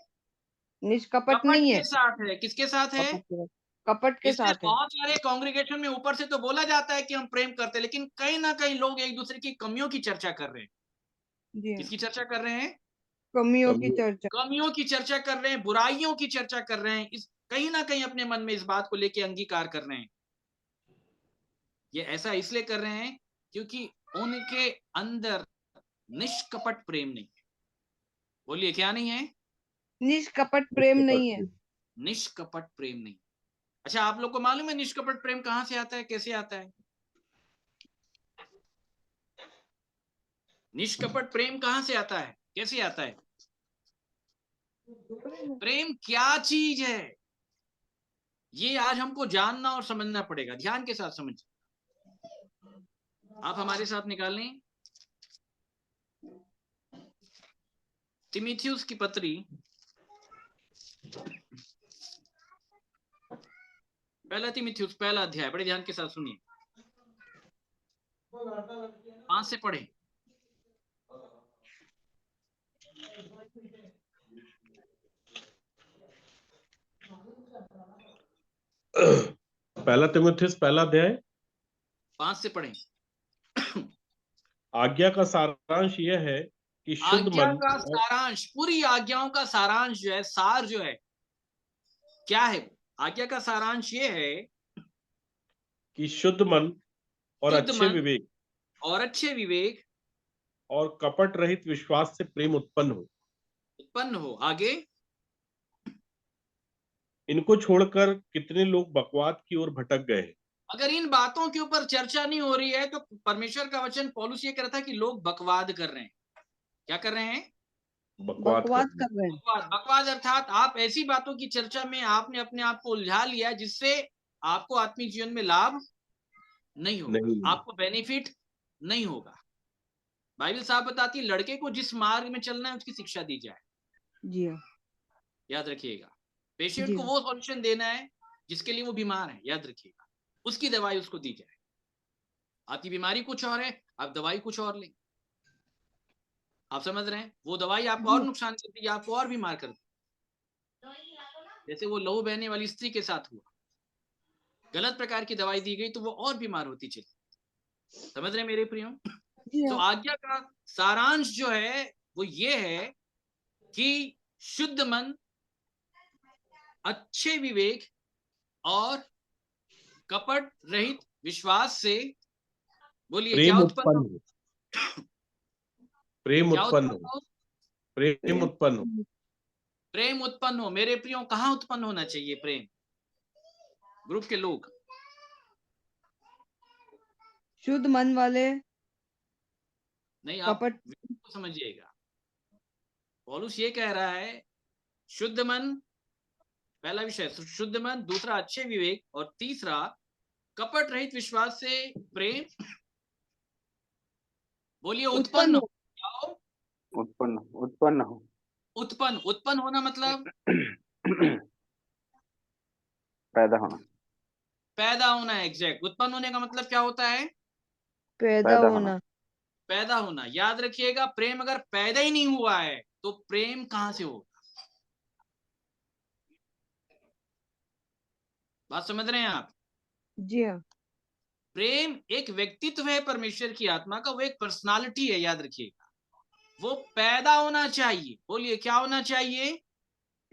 निष्कपट कपट नहीं है। के साथ है। किसके साथ है? कपट के इसलिए साथ है। बहुत सारे कांग्रेगेशन में ऊपर से तो बोला जाता है कि हम प्रेम करते हैं, लेकिन कहीं ना कहीं लोग एक दूसरे की कमियों की चर्चा कर रहे हैं। जी, किसकी चर्चा कर रहे हैं? कमियों की चर्चा। कमियों की चर्चा कर रहे हैं, बुराइयों की चर्चा कर रहे हैं। इस कहीं ना कहीं अपने मन में इस बात को लेके अंगीकार कर रहे हैं। ये ऐसा इसलिए कर रहे हैं क्योंकि उनके अंदर निष्कपट प्रेम नहीं है। बोलिए, क्या नहीं है? निष्कपट प्रेम नहीं है। निष्कपट प्रेम नहीं। अच्छा, आप लोग को मालूम है निष्कपट प्रेम कहां से आता है, कैसे आता है? निष्कपट प्रेम कहां से आता है, कैसे आता है? प्रेम क्या चीज है, ये आज हमको जानना और समझना पड़ेगा। ध्यान के साथ समझिए। आप हमारे साथ निकाल लें तीमुथियुस की पत्री, पहला तीमुथियुस पहला अध्याय, बड़े ध्यान के साथ सुनिए, 5 से पढ़े। पहला तीमुथियुस पहला अध्याय 5 से पढ़ें। आज्ञा का सारांश यह है कि शुद्ध आज्ञा मन का सारांश, पूरी आज्ञाओं का सारांश जो है, सार जो है, क्या है? आज्ञा का सारांश ये है कि शुद्ध मन और शुद्ध अच्छे मन विवेक और अच्छे विवेक और कपट रहित विश्वास से प्रेम उत्पन्न हो। आगे, इनको छोड़कर कितने लोग बकवाद की ओर भटक गए। अगर इन बातों के ऊपर चर्चा नहीं हो रही है तो परमेश्वर का वचन पौलुस ये कह रहा था कि लोग बकवाद कर रहे हैं। क्या कर रहे हैं? बकवाद कर रहे हैं। बकवाद अर्थात आप ऐसी बातों की चर्चा में आपने अपने आप को उलझा लिया जिससे आपको आत्मिक जीवन में लाभ नहीं होगा, नहीं। आपको बेनिफिट नहीं होगा। बाइबल साहब बताती है, लड़के को जिस मार्ग में चलना है उसकी शिक्षा दी जाए। जी हाँ, याद रखिएगा, पेशेंट जी को वो सॉल्यूशन देना है जिसके लिए वो बीमार है। याद रखिएगा, उसकी दवाई उसको दी जाए। आपकी बीमारी कुछ और है, आप दवाई कुछ और लें। आप समझ रहे हैं? वो दवाई आपको और नुकसान करती है, आपको और बीमार करती है। जैसे वो लहू बहने वाली स्त्री के साथ हुआ, गलत प्रकार की दवाई दी गई तो वो और बीमार होती चली। समझ रहे हैं मेरे प्रियो? जी तो हाँ, आज्ञा का सारांश जो है वो ये है कि शुद्ध मन, अच्छे विवेक और कपट रहित विश्वास से, बोलिए, क्या प्रेम उत्पन्न उत्पन्न हो। प्रेम क्या उत्पन्न उत्पन्न हो। हो? प्रेम उत्पन्न हो। प्रेम उत्पन्न हो। मेरे प्रियो, कहाँ उत्पन्न होना चाहिए प्रेम? ग्रुप के लोग, शुद्ध मन वाले नहीं, आप कपट को समझिएगा। पौलुस ये कह रहा है, शुद्ध मन, पहला विषय शुद्ध मन, दूसरा अच्छे विवेक और तीसरा कपट रहित विश्वास से प्रेम, बोलिए, उत्पन्न उत्पन्न हो। क्या हो? उत्पन्न हो। उत्पन्न होना मतलब पैदा होना। पैदा होना है। एग्जैक्ट। उत्पन्न होने का मतलब क्या होता है? पैदा पैदा होना। होना। पैदा होना। याद रखिएगा, प्रेम अगर पैदा ही नहीं हुआ है तो प्रेम कहां से होगा? बात समझ रहे हैं आप? जी हाँ, प्रेम एक व्यक्तित्व है परमेश्वर की आत्मा का, वो एक पर्सनालिटी है। याद रखिएगा, वो पैदा होना चाहिए। बोलिए, क्या होना चाहिए?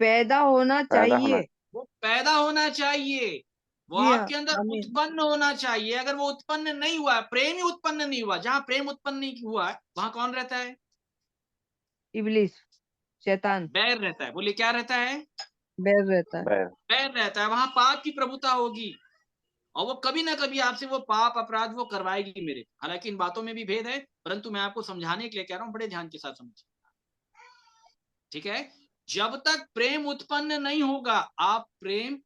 पैदा होना पैदा होना। चाहिए। वो पैदा होना चाहिए, वो जी हाँ, आपके अंदर आमीन। उत्पन्न होना चाहिए। अगर वो उत्पन्न नहीं हुआ है, प्रेम ही उत्पन्न नहीं हुआ, जहां प्रेम उत्पन्न नहीं हुआ है वहां कौन रहता है? इबलीस, शैतान, बैर रहता है। बोलिए, क्या रहता है? बैर रहता है। बैर। बैर रहता है। वहां पाप की प्रभुता होगी और वो कभी ना कभी आपसे वो पाप अपराध वो करवाएगी मेरे। हालांकि इन बातों में भी भेद है, परंतु मैं आपको समझाने के लिए कह रहा हूं, बड़े ध्यान के साथ समझिए। ठीक है? जब तक प्रेम उत्पन्न नहीं होगा आप प्रेम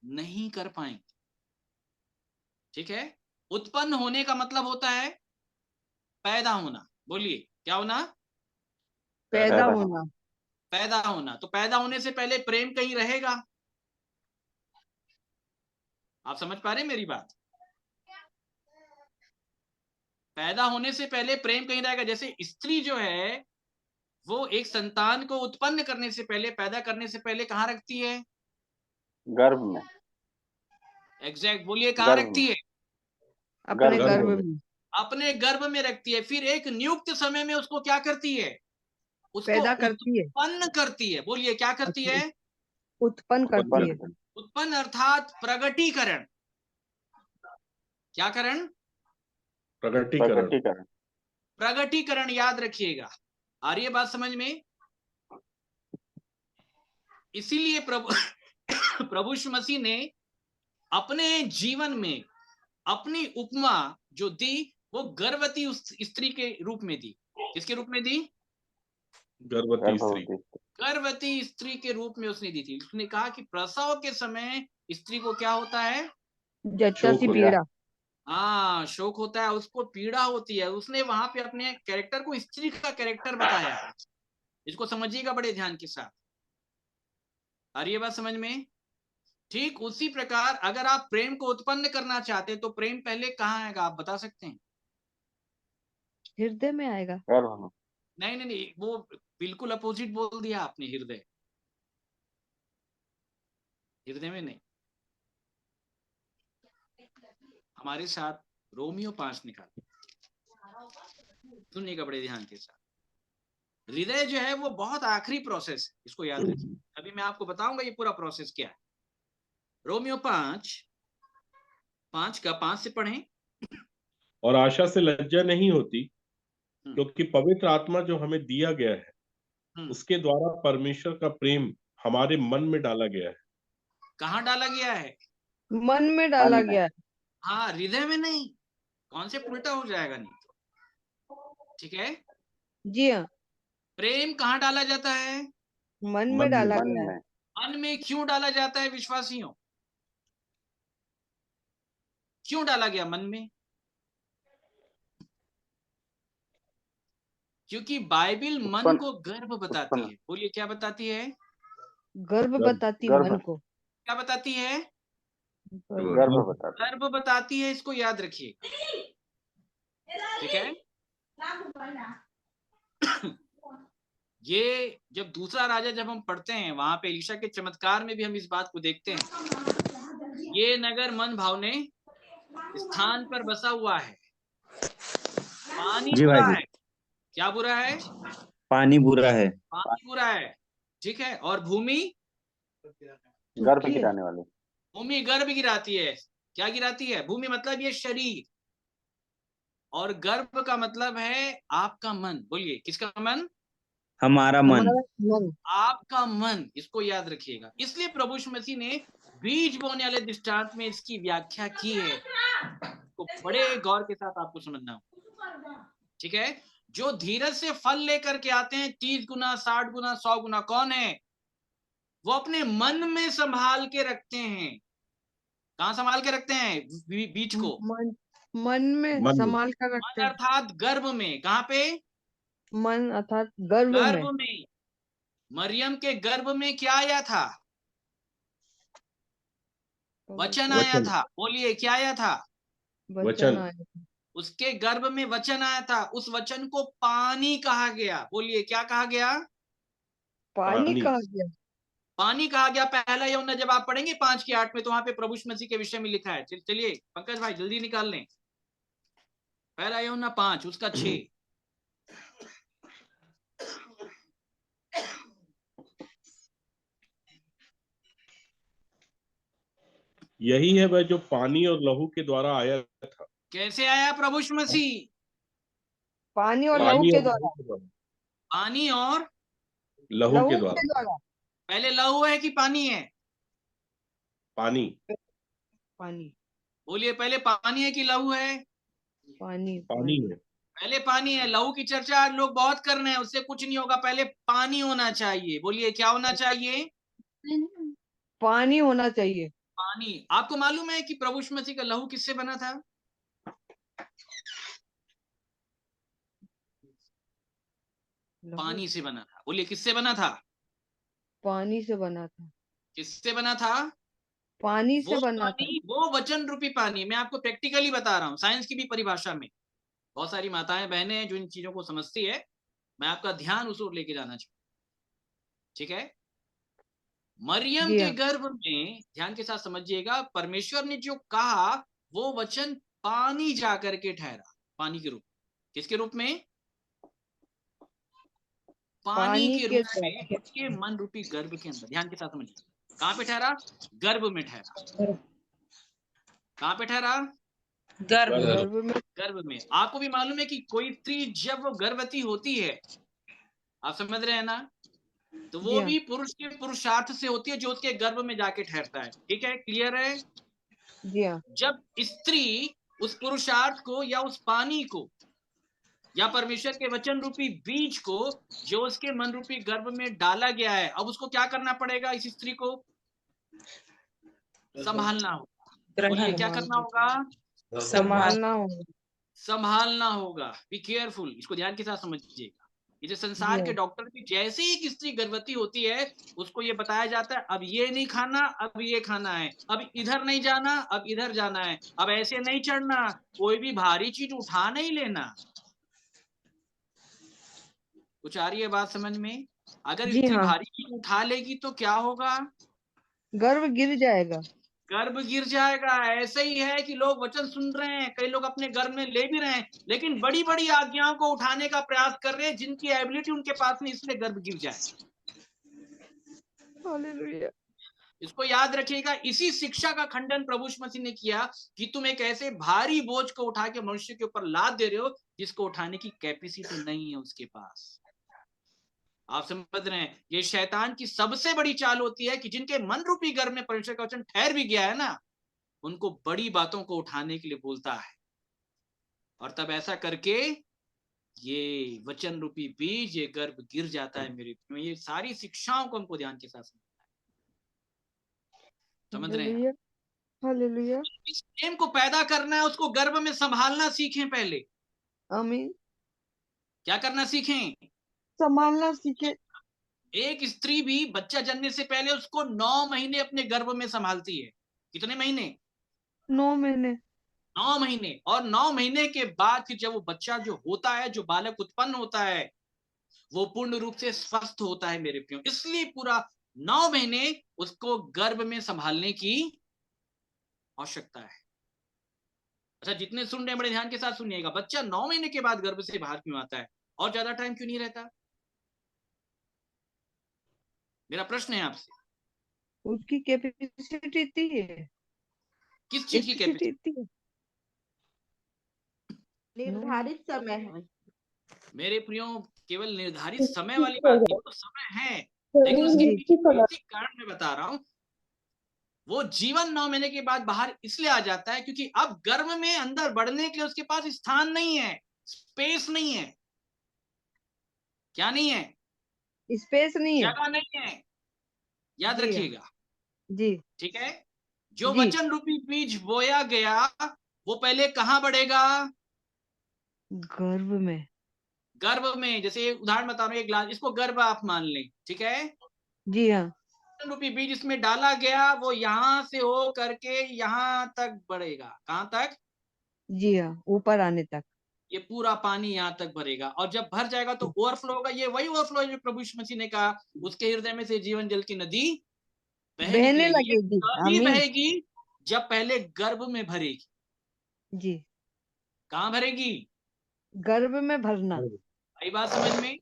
नहीं कर पाएंगे। ठीक है? उत्पन्न होने का मतलब होता है पैदा होना। बोलिए, क्या होना? पैदा पैदा होना। पैदा होना। तो पैदा होने से पहले प्रेम कहीं रहेगा। आप समझ पा रहे हैं मेरी बात? पैदा होने से पहले प्रेम कहीं रहेगा। जैसे स्त्री जो है वो एक संतान को उत्पन्न करने से पहले, पैदा करने से पहले कहाँ रखती है? गर्भ में। एग्जैक्ट। बोलिए, कहाँ गर्भ रखती है? अपने गर्भ गर्भ में। में अपने गर्भ में रखती है। फिर एक नियुक्त समय में उसको क्या करती है? उसको पैदा करती है। उत्पन्न करती है। बोलिए, क्या करती अच्छा, है? उत्पन्न करती है। उत्पन्न। उत्पन्न अर्थात प्रगटीकरण। क्या करण? प्रगटीकरण। प्रकटीकरण। प्रगटीकरण। याद रखिएगा। आ रही है बात समझ में? इसीलिए प्रभु प्रभु यीशु मसीह ने अपने जीवन में अपनी उपमा जो दी वो गर्भवती उस स्त्री के रूप में दी। किसके रूप में दी? गर्भवती स्त्री। गर्भवती स्त्री के रूप में उसने दी थी। उसने कहा कि प्रसव के समय स्त्री को क्या होता है? जच्चा सी शोक पीड़ा। हाँ, शोक होता है, उसको पीड़ा होती है। उसने वहां पे अपने कैरेक्टर को स्त्री का कैरेक्टर बताया। इसको समझिएगा बड़े ध्यान के साथ। आ रही है बात समझ में? ठीक उसी प्रकार अगर आप प्रेम को उत्पन्न करना चाहते हैं तो प्रेम पहले कहाँ आएगा? आप बता सकते हैं? हृदय में आएगा। गर्भ में। नहीं, वो बिल्कुल अपोजिट बोल दिया आपने, हृदय। हृदय में नहीं। हमारे साथ रोमियो 5 निकाल, सुनिएगा बड़े ध्यान के साथ। हृदय जो है वो बहुत आखिरी प्रोसेस है, इसको याद रखिए। अभी मैं आपको बताऊंगा ये पूरा प्रोसेस क्या है। रोमियो 5 का 5 से पढ़ें। और आशा से लज्जा नहीं होती, क्योंकि पवित्र आत्मा जो हमें दिया गया है उसके द्वारा परमेश्वर का प्रेम हमारे मन में डाला गया है। कहाँ डाला गया है? मन में डाला गया है। हाँ, हृदय में नहीं। कॉन्सेप्ट उल्टा हो जाएगा नहीं तो, ठीक है? जी हाँ, प्रेम कहाँ डाला जाता है? मन में डाला मन गया है। में। मन में क्यों डाला जाता है विश्वासियों? क्यों डाला गया मन में? क्योंकि बाइबल मन को गर्भ बताती है। बोलिए क्या बताती है? गर्भ बताती गर्भ। मन को। क्या बताती है? गर्भ बताती। गर्भ बताती है, इसको याद रखिए, ठीक है? ये जब दूसरा राजा जब हम पढ़ते हैं, वहां पे एलीशा के चमत्कार में भी हम इस बात को देखते हैं। ये नगर मन भावने स्थान पर बसा हुआ है। पानी जी बुरा भाई जी। है। क्या बुरा है? पानी बुरा है। पानी बुरा है, ठीक है? और भूमि गर्भ गिराने वाले। भूमि गर्भ गिराती है। क्या गिराती है? भूमि मतलब ये शरीर, और गर्भ का मतलब है आपका मन। बोलिए किसका मन? हमारा मन। आपका मन, इसको याद रखिएगा। इसलिए प्रभु यीशु मसीह ने बीज बोने वाले दृष्टांत में इसकी व्याख्या की है। तो बड़े गौर के साथ आपको समझना होगा, ठीक है? जो धीरज से फल लेकर के आते हैं 30 गुना, 60 गुना, 100 गुना, कौन है? वो अपने मन में संभाल के रखते हैं। कहाँ संभाल के रखते हैं बीज को? मन में संभाल कर रखते मन हैं। अर्थात गर्भ में। कहाँ पे? मन अर्थात गर्भ में। मरियम के गर्भ में क्या आया था? वचन आया था। बोलिए क्या आया था? वचन आया था। उसके गर्भ में वचन आया था। उस वचन को पानी कहा गया। बोलिए क्या कहा गया? पानी कहा गया। पानी कहा गया। पहला यूहन्ना जब आप पढ़ेंगे 5:8 में, तो वहां पे प्रभु यीशु मसीह के विषय में लिखा है। चलिए पंकज भाई जल्दी निकाल लें। पहला यूहन्ना 5 उसका 6। यही है वह जो पानी और लहू के द्वारा आया था। कैसे आया प्रभु यीशु मसीह? पानी और लहू के द्वारा। पानी और लहू के द्वारा। पहले लहू है कि पानी है? पानी। पानी। बोलिए पहले पानी है कि लहू है? पानी। पानी है। पहले पानी है। लहू की चर्चा आज लोग बहुत कर रहे हैं, उससे कुछ नहीं होगा। पहले पानी होना चाहिए। बोलिए क्या होना चाहिए? पानी होना चाहिए। पानी। आपको मालूम है कि प्रभु यीशु मसीह का लहू किससे बना था? पानी से बना था। बोलिए किससे बना था? पानी से बना था। किससे बना था? पानी से बना था। वो वचन रूपी पानी। मैं आपको प्रैक्टिकली बता रहा हूँ, साइंस की भी परिभाषा में। बहुत सारी माताएं बहनें हैं जो इन चीजों को समझती है। मैं आपका ध्यान उस ओर लेके जाना चाहूँ, ठीक है? मरियम के गर्भ में, ध्यान के साथ समझिएगा, परमेश्वर ने जो कहा वो वचन पानी जाकर के ठहरा। पानी के रूप। किसके रूप में? पानी के रूप में उसके मन रूपी गर्भ के अंदर। ध्यान के साथ समझिए। कहाँ पे ठहरा? गर्भ में ठहरा। कहाँ पे ठहरा? गर्भ में। आपको भी मालूम है कि कोई स्त्री जब वो गर्भवती होती है, आप समझ रहे हैं ना, तो वो भी पुरुष के पुरुषार्थ से होती है जो उसके गर्भ में जाके ठहरता है। ठीक है? क्लियर है? जी हाँ। जब स्त्री उस पुरुषार्थ को या उस पानी को या परमेश्वर के वचन रूपी बीज को जो उसके मन रूपी गर्भ में डाला गया है, अब उसको क्या करना पड़ेगा? इस स्त्री को संभालना होगा। बोलिए क्या करना होगा? संभालना होगा। संभालना होगा। Be careful. इसको ध्यान के साथ समझिएगा। ये संसार के डॉक्टर भी जैसे ही एक स्त्री गर्भवती होती है उसको ये बताया जाता है अब ये नहीं खाना, अब ये खाना है, अब इधर नहीं जाना, अब इधर जाना है, अब ऐसे नहीं चढ़ना, कोई भी भारी चीज उठा नहीं लेना। कुछ आ रही है बात समझ में? अगर जी स्त्री हाँ। भारी चीज उठा लेगी तो क्या होगा? गर्भ गिर जाएगा। गर्भ गिर जाएगा। ऐसे ही है कि लोग वचन सुन रहे हैं, कई लोग अपने गर्भ में ले भी रहे हैं, लेकिन बड़ी बड़ी आज्ञाओं को उठाने का प्रयास कर रहे हैं जिनकी एबिलिटी उनके पास नहीं, इसलिए गर्भ गिर जाए। हालेलुया। इसको याद रखिएगा। इसी शिक्षा का खंडन प्रभु यीशु मसीह ने किया कि तुम एक ऐसे भारी बोझ को उठा के मनुष्य के ऊपर लाद दे रहे हो जिसको उठाने की कैपेसिटी नहीं है उसके पास। आप समझ रहे हैं? ये शैतान की सबसे बड़ी चाल होती है कि जिनके मन रूपी गर्भ में परमेश्वर का वचन ठहर भी गया है ना, उनको बड़ी बातों को उठाने के लिए बोलता है, और तब ऐसा करके ये वचन रूपी बीज, ये गर्भ गिर जाता है मेरे। ये सारी शिक्षाओं को हमको ध्यान के साथ समझ रहे हैं? हालेलुया। हालेलुया। इस प्रेम को पैदा करना है, उसको गर्भ में संभालना सीखें पहले। आमीन। क्या करना सीखें? संभालना सीखे। एक स्त्री भी बच्चा जन्मने से पहले उसको 9 महीने अपने गर्भ में संभालती है। कितने महीने? 9 महीने। 9 महीने। और 9 महीने के बाद फिर जब वो बच्चा जो होता है, जो बालक उत्पन्न होता है, वो पूर्ण रूप से स्वस्थ होता है मेरे प्रियो। इसलिए पूरा 9 महीने उसको गर्भ में संभालने की आवश्यकता है। अच्छा, जितने सुन रहे हैं बड़े ध्यान के साथ सुनिएगा। बच्चा 9 महीने के बाद गर्भ से बाहर क्यों आता है और ज्यादा टाइम क्यों नहीं रहता? मेरा प्रश्न है आपसे। उसकी कैपेसिटी इतनी है। किस चीज की कैपेसिटी? इतनी है। निर्धारित समय है। मेरे प्रियो, केवल निर्धारित समय वाली बात नहीं, तो समय है, लेकिन उसके पीछे बेसिक कारण मैं बता रहा हूं। वो जीवन 9 महीने के बाद बाहर इसलिए आ जाता है क्योंकि अब गर्भ में अंदर बढ़ने के लिए उसके पास स्थान नहीं है, स्पेस नहीं है। क्या नहीं है? स्पेस नहीं है। जगह नहीं है। याद जी हाँ। रखिएगा। जी। ठीक है? जो जी। वचन रूपी बीज बोया गया वो पहले कहां बढ़ेगा? गर्भ में। गर्भ में। जैसे उदाहरण बता रहा हूं, एक ग्लास, इसको गर्भ आप मान लें, ठीक है? जी हाँ। वचन रूपी बीज इसमें डाला गया, वो यहां से हो करके यहां तक बढ़ेगा। कहां तक? जी हाँ, ऊपर आने तक। ये पूरा पानी यहाँ तक भरेगा, और जब भर जाएगा तो ओवरफ्लो होगा। ये वही ओवरफ्लो है जो प्रभु यीशु मसीह ने कहा, उसके हृदय में से जीवन जल की नदी बह बहने निकलेगी। ये लगेगी। तभी आमीन। बहेगी जब पहले गर्भ में भरेगी। जी। कहाँ भरेगी? गर्भ में भरना। आई बात समझ में?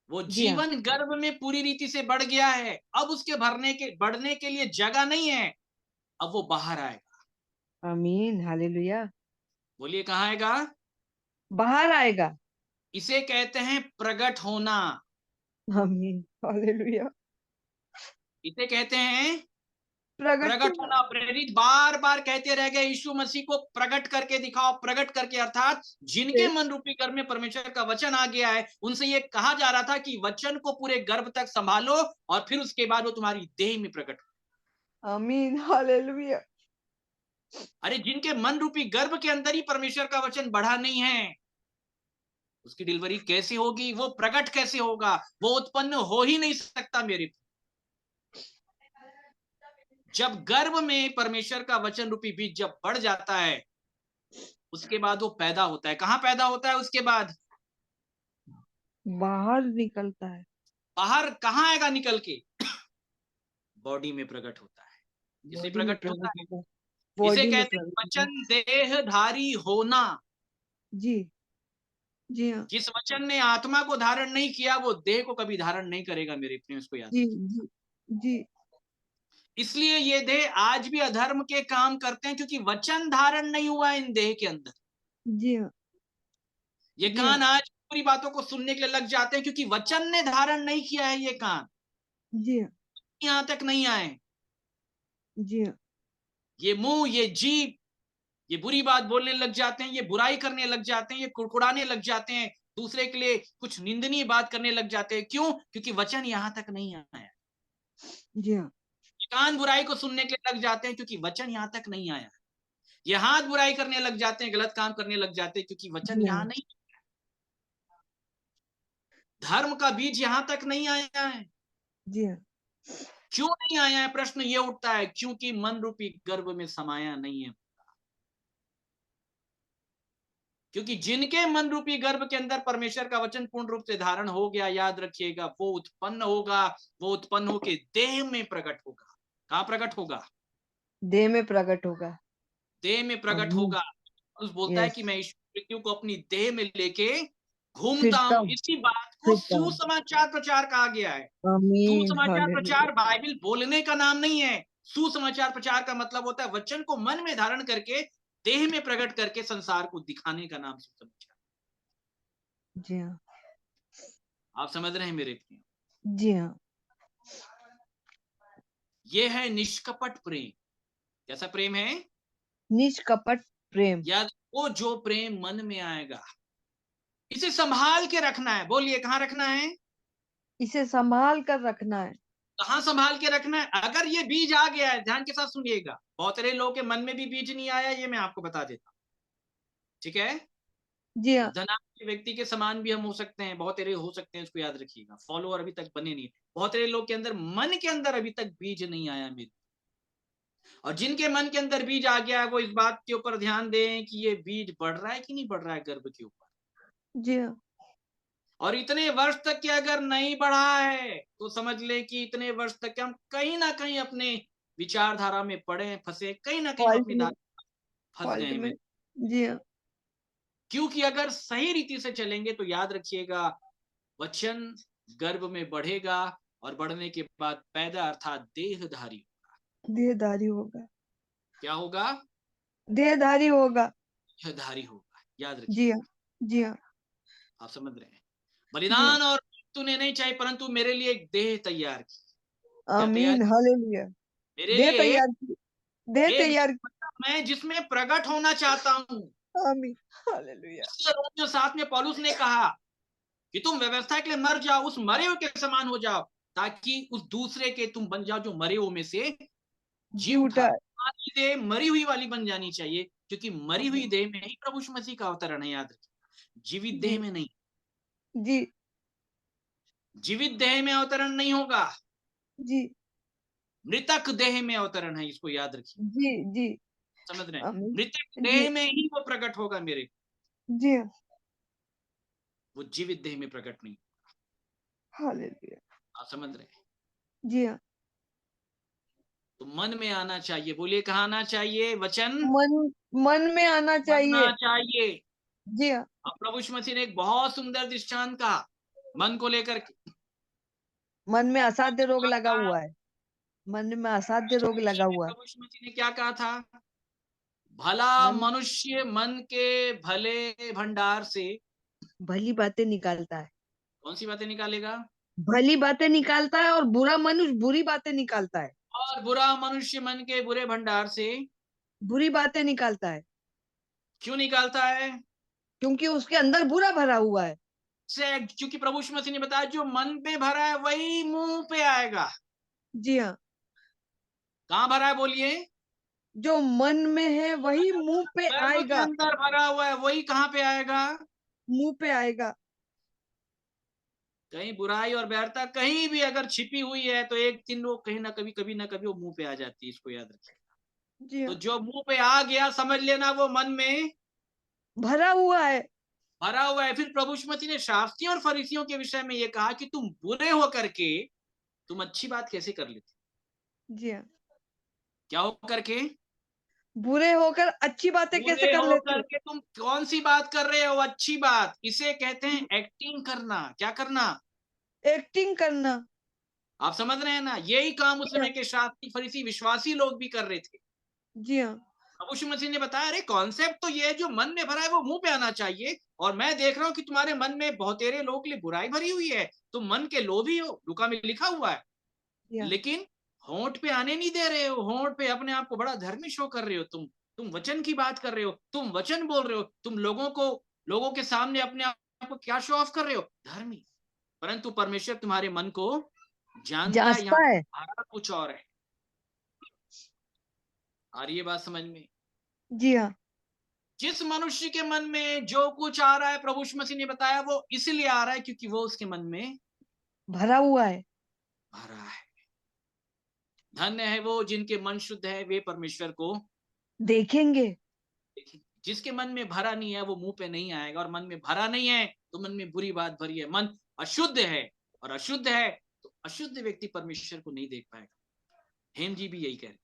वो जी हाँ। जीवन गर्भ में पूरी रीति से बढ़ गया है, अब उसके बढ़ने के लिए जगह नहीं है, अब वो बाहर आएगा। आमीन। हालेलुया। बोलिए, कहाँ आएगा? बाहर आएगा। इसे कहते हैं प्रगट होना। आमीन। हालेलुया। इसे कहते हैं प्रगट प्रगट होना। प्रेरित बार बार कहते रह गए, यीशु मसीह को प्रकट करके दिखाओ, प्रकट करके। अर्थात जिनके मन रूपी गर्भ में परमेश्वर का वचन आ गया है, उनसे ये कहा जा रहा था कि वचन को पूरे गर्भ तक संभालो और फिर उसके बाद वो तुम्हारी देह में प्रकट हो। आमीन। हालेलुया। अरे, जिनके मन रूपी गर्भ के अंदर ही परमेश्वर का वचन बढ़ा नहीं है, उसकी डिलीवरी कैसे होगी? वो प्रकट कैसे होगा? वो उत्पन्न हो ही नहीं सकता मेरे। जब गर्भ में परमेश्वर का वचन रूपी बीज जब बढ़ जाता है, उसके बाद वो पैदा होता है। कहां पैदा होता है उसके बाद? बाहर निकलता है। बाहर कहां आएगा निकल के? बॉडी में प्रकट होता है। इसे बॉडी में प्रकट होता है। प्रगट होता है। इसे बॉडी में कहते हैं प्रगट होता है। वचन देहधारी होना। जी। जी हाँ। जिस वचन ने आत्मा को धारण नहीं किया, वो देह को कभी धारण नहीं करेगा मेरे प्रियो, इसको याद। जी। जी। जी। इसलिए ये देह आज भी अधर्म के काम करते हैं, क्योंकि वचन धारण नहीं हुआ है इन देह के अंदर। जी हाँ। ये जी कान हाँ। आज पूरी बातों को सुनने के लिए लग जाते हैं, क्योंकि वचन ने धारण नहीं किया है। ये कान जी हाँ। यहां तक नहीं आए। जी हाँ। ये मुंह, ये जीभ, ये बुरी बात बोलने लग जाते हैं, ये बुराई करने लग जाते हैं, ये कुड़कुड़ाने लग जाते हैं, दूसरे के लिए कुछ निंदनीय बात करने लग जाते हैं। क्यों? क्योंकि वचन यहां तक नहीं आया। जी हाँ। कान बुराई को सुनने के लिए लग जाते हैं, क्योंकि वचन यहां तक नहीं आया। ये हाथ बुराई करने लग जाते हैं, गलत काम करने लग जाते हैं, क्योंकि वचन जी यहां हाँ। नहीं। धर्म का बीज यहां तक नहीं आया है। जी हाँ। क्यों नहीं आया है? प्रश्न ये उठता है, क्योंकि मन रूपी गर्भ में समाया नहीं है। क्योंकि जिनके मन रूपी गर्भ के अंदर परमेश्वर का वचन पूर्ण रूप से धारण हो गया, याद रखिएगा, वो उत्पन्न होगा, वो उत्पन्न होके देह में प्रकट होगा। कहाँ प्रकट होगा? देह में प्रकट होगा। देह में प्रकट आमीन। होगा। उस बोलता है यस, कि मैं ईश्वर मृत्यु को अपनी देह में लेके घूमता फिरता हूँ। हूँ, इसी बात को फिरता हूँ। सुसमाचार प्रचार कहा गया है। आमीन, सुसमाचार हालेलुया। प्रचार बाइबल बोलने का नाम नहीं है। सुसमाचार प्रचार का मतलब होता है वचन को मन में धारण करके देह में प्रकट करके संसार को दिखाने का नाम सुसमाचार। जी हाँ, आप समझ रहे हैं मेरे प्रिय? जी हाँ। ये है निष्कपट प्रेम। कैसा प्रेम है? निष्कपट प्रेम। याद, वो जो प्रेम मन में आएगा, इसे संभाल के रखना है। बोलिए, कहाँ रखना है? इसे संभाल कर रखना है। कहाँ संभाल के रखना है? अगर ये बीज आ गया है, ध्यान के साथ सुनिएगा, बहुत सारे लोगों के मन में भी बीज नहीं आया, ये मैं आपको बता देता हूँ, ठीक है? जी हाँ, धनात्म व्यक्ति के समान भी हम हो सकते हैं, बहुत सारे हो सकते हैं, इसको याद रखिएगा। फॉलोअर अभी तक बने नहीं, बहुत सारे लोग के अंदर मन के अंदर अभी तक बीज नहीं आया मेरे। और जिनके मन के अंदर बीज आ गया है, वो इस बात के ऊपर ध्यान दें कि ये बीज बढ़ रहा है कि नहीं बढ़ रहा है गर्भ के ऊपर। जी हाँ, और इतने वर्ष तक के अगर नहीं बढ़ा है तो समझ ले कि इतने वर्ष तक के हम कहीं ना कहीं अपने विचारधारा में पड़े, फंसे, कहीं ना कहीं हम फॉल्ट अपनी में, धारा फंस गए फॉल्ट में। हैं। जी हाँ, क्योंकि अगर सही रीति से चलेंगे तो याद रखिएगा, वचन गर्भ में बढ़ेगा और बढ़ने के बाद पैदा अर्थात देहधारी। देहधारी होगा। क्या होगा? देहधारी होगा। देहधारी होगा। याद जी रखिए। हाँ, जी हाँ, आप समझ रहे हैं? जी हाँ। बलिदान और तूने नहीं चाहिए, परंतु मेरे लिए एक देह तैयार की। क्या तैयार? आमीन, हालेलुया। मेरे देह लिए तैयार की, देह एक तैयार। मैं जिसमें प्रकट होना चाहता हूँ। आमीन, हालेलुया। जो साथ में पौलुस ने कहा कि तुम व्यवस्था के लिए मर जाओ, उस मरे हुए के समान हो जाओ, ताकि उस दूसरे के तुम बन जाओ जो मरे हुए में से जी जी उठा। उठा है। तुम्हारी देह मरी हुई वाली बन जानी चाहिए, क्योंकि मरी हुई देह में ही प्रभु यीशु मसीह का अवतरण है। याद रखिए, जीवित जी, देह में नहीं। जी, जीवित देह में अवतरण नहीं होगा, जी, मृतक देह में अवतरण है। इसको याद रखिए। जी, जी। समझ रहे हैं? आमीन। मृतक जी, देह में ही वो प्रकट होगा मेरे, जी हाँ, वो जीवित देह में प्रकट नहीं। हालेलुया। आप समझ रहे हैं? जी हाँ, तो मन में आना चाहिए। बोलिए, कहाँ आना चाहिए? वचन मन, मन में आना बनना चाहिए। चाहिए। जी हाँ, अब प्रभु यीशु मसीह ने एक बहुत सुंदर दृष्टांत कहा मन को लेकर के। मन में असाध्य रोग लगा हुआ है। मन में असाध्य रोग लगा हुआ है। प्रभु यीशु मसीह ने क्या कहा था? भला मन मनुष्य मन के भले भंडार से भली बातें निकालता है। कौन सी बातें निकालेगा? भली बातें निकालता है और बुरा मनुष्य बुरी बातें निकालता है। और बुरा मनुष्य मन के बुरे भंडार से बुरी बातें निकालता है, क्यों निकालता है? क्योंकि उसके अंदर बुरा भरा हुआ है। क्योंकि प्रभु यीशु मसीह ने बताया जो मन पे भरा है वही मुंह पे आएगा। जी हाँ, कहाँ भरा है? बोलिए। जो मन में है वही मुंह पे गर्भ के आएगा। अंदर भरा हुआ है वही कहाँ पे आएगा? मुंह पे आएगा। कहीं बुराई और बैरता कहीं भी अगर छिपी हुई है तो एक दिन वो कहीं ना कभी वो मुंह पे आ जाती है। इसको याद रखिए। जी तो हाँ, जो मुंह पे आ गया, समझ लेना वो मन में भरा हुआ है। भरा हुआ है। फिर प्रभु यीशु मसीह ने शास्त्रियों और फरीसियों के विषय में ये कहा कि तुम बुरे हो करके तुम अच्छी बात कैसे कर लेते? जी हाँ, क्या हो करके? बुरे होकर अच्छी बातें कैसे बुरे कर हो लेते हो? करके तुम कौन सी बात कर रहे हो? अच्छी बात। इसे कहते हैं एक्टिंग करना। क्या करना? एक्टिंग करना। आप समझ रहे हैं ना? यही काम उस जी हाँ, समय के शास्त्री फरीसी विश्वासी लोग भी कर रहे थे। जी हाँ, प्रभु यीशु मसीह ने बताया, अरे कॉन्सेप्ट तो ये है, जो मन में भरा है वो मुंह पे आना चाहिए। और मैं देख रहा हूं कि तुम्हारे मन में बहुतेरे लोगों के लिए बुराई भरी हुई है, तुम मन के लोभी हो, लूका में लिखा हुआ है। जी हाँ, लेकिन होंठ पे आने नहीं दे रहे हो। होंठ पे अपने आप को बड़ा धर्मी शो कर रहे हो। तुम वचन की बात कर रहे हो, तुम वचन बोल रहे हो, तुम लोगों के सामने अपने आप को क्या शो ऑफ कर रहे हो? धर्मी। परंतु परमेश्वर तुम्हारे मन को जानता है। यहाँ जांचता है। तुम्हारा कुछ और है। आ रही है बात समझ में? जी हाँ, जिस मनुष्य के मन में जो कुछ आ रहा है, प्रभु यीशु मसीह ने बताया, वो इसलिए आ रहा है क्योंकि वो उसके मन में भरा हुआ है। भरा है। धन्य है वो जिनके मन शुद्ध है, वे परमेश्वर को देखेंगे। देखेंगे। जिसके मन में भरा नहीं है वो मुंह पे नहीं आएगा, और मन में भरा नहीं है तो मन में बुरी बात भरी है। मन अशुद्ध है, और अशुद्ध है तो अशुद्ध व्यक्ति परमेश्वर को नहीं देख पाएगा। हेम जी भी यही कह रहे।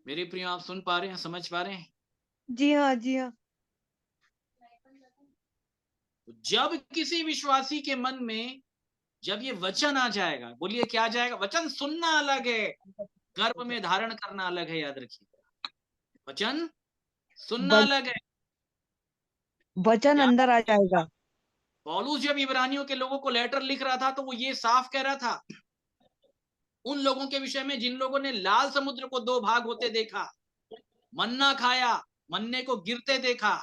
मेरे प्रियो, आप सुन पा रहे हैं, समझ पा रहे हैं? जी हाँ, जी हाँ। जब किसी विश्वासी के मन में जब ये वचन आ जाएगा, बोलिए क्या आ जाएगा? वचन सुनना अलग है, गर्भ में धारण करना अलग है, याद रखिए। वचन सुनना अलग है, वचन अंदर आ जाएगा। पौलुस जब इब्रानियों के लोगों को लेटर लिख रहा था तो वो ये साफ कह रहा था उन लोगों के विषय में जिन लोगों ने लाल समुद्र को 2 भाग होते देखा, मन्ना खाया, मन्ने को गिरते देखा,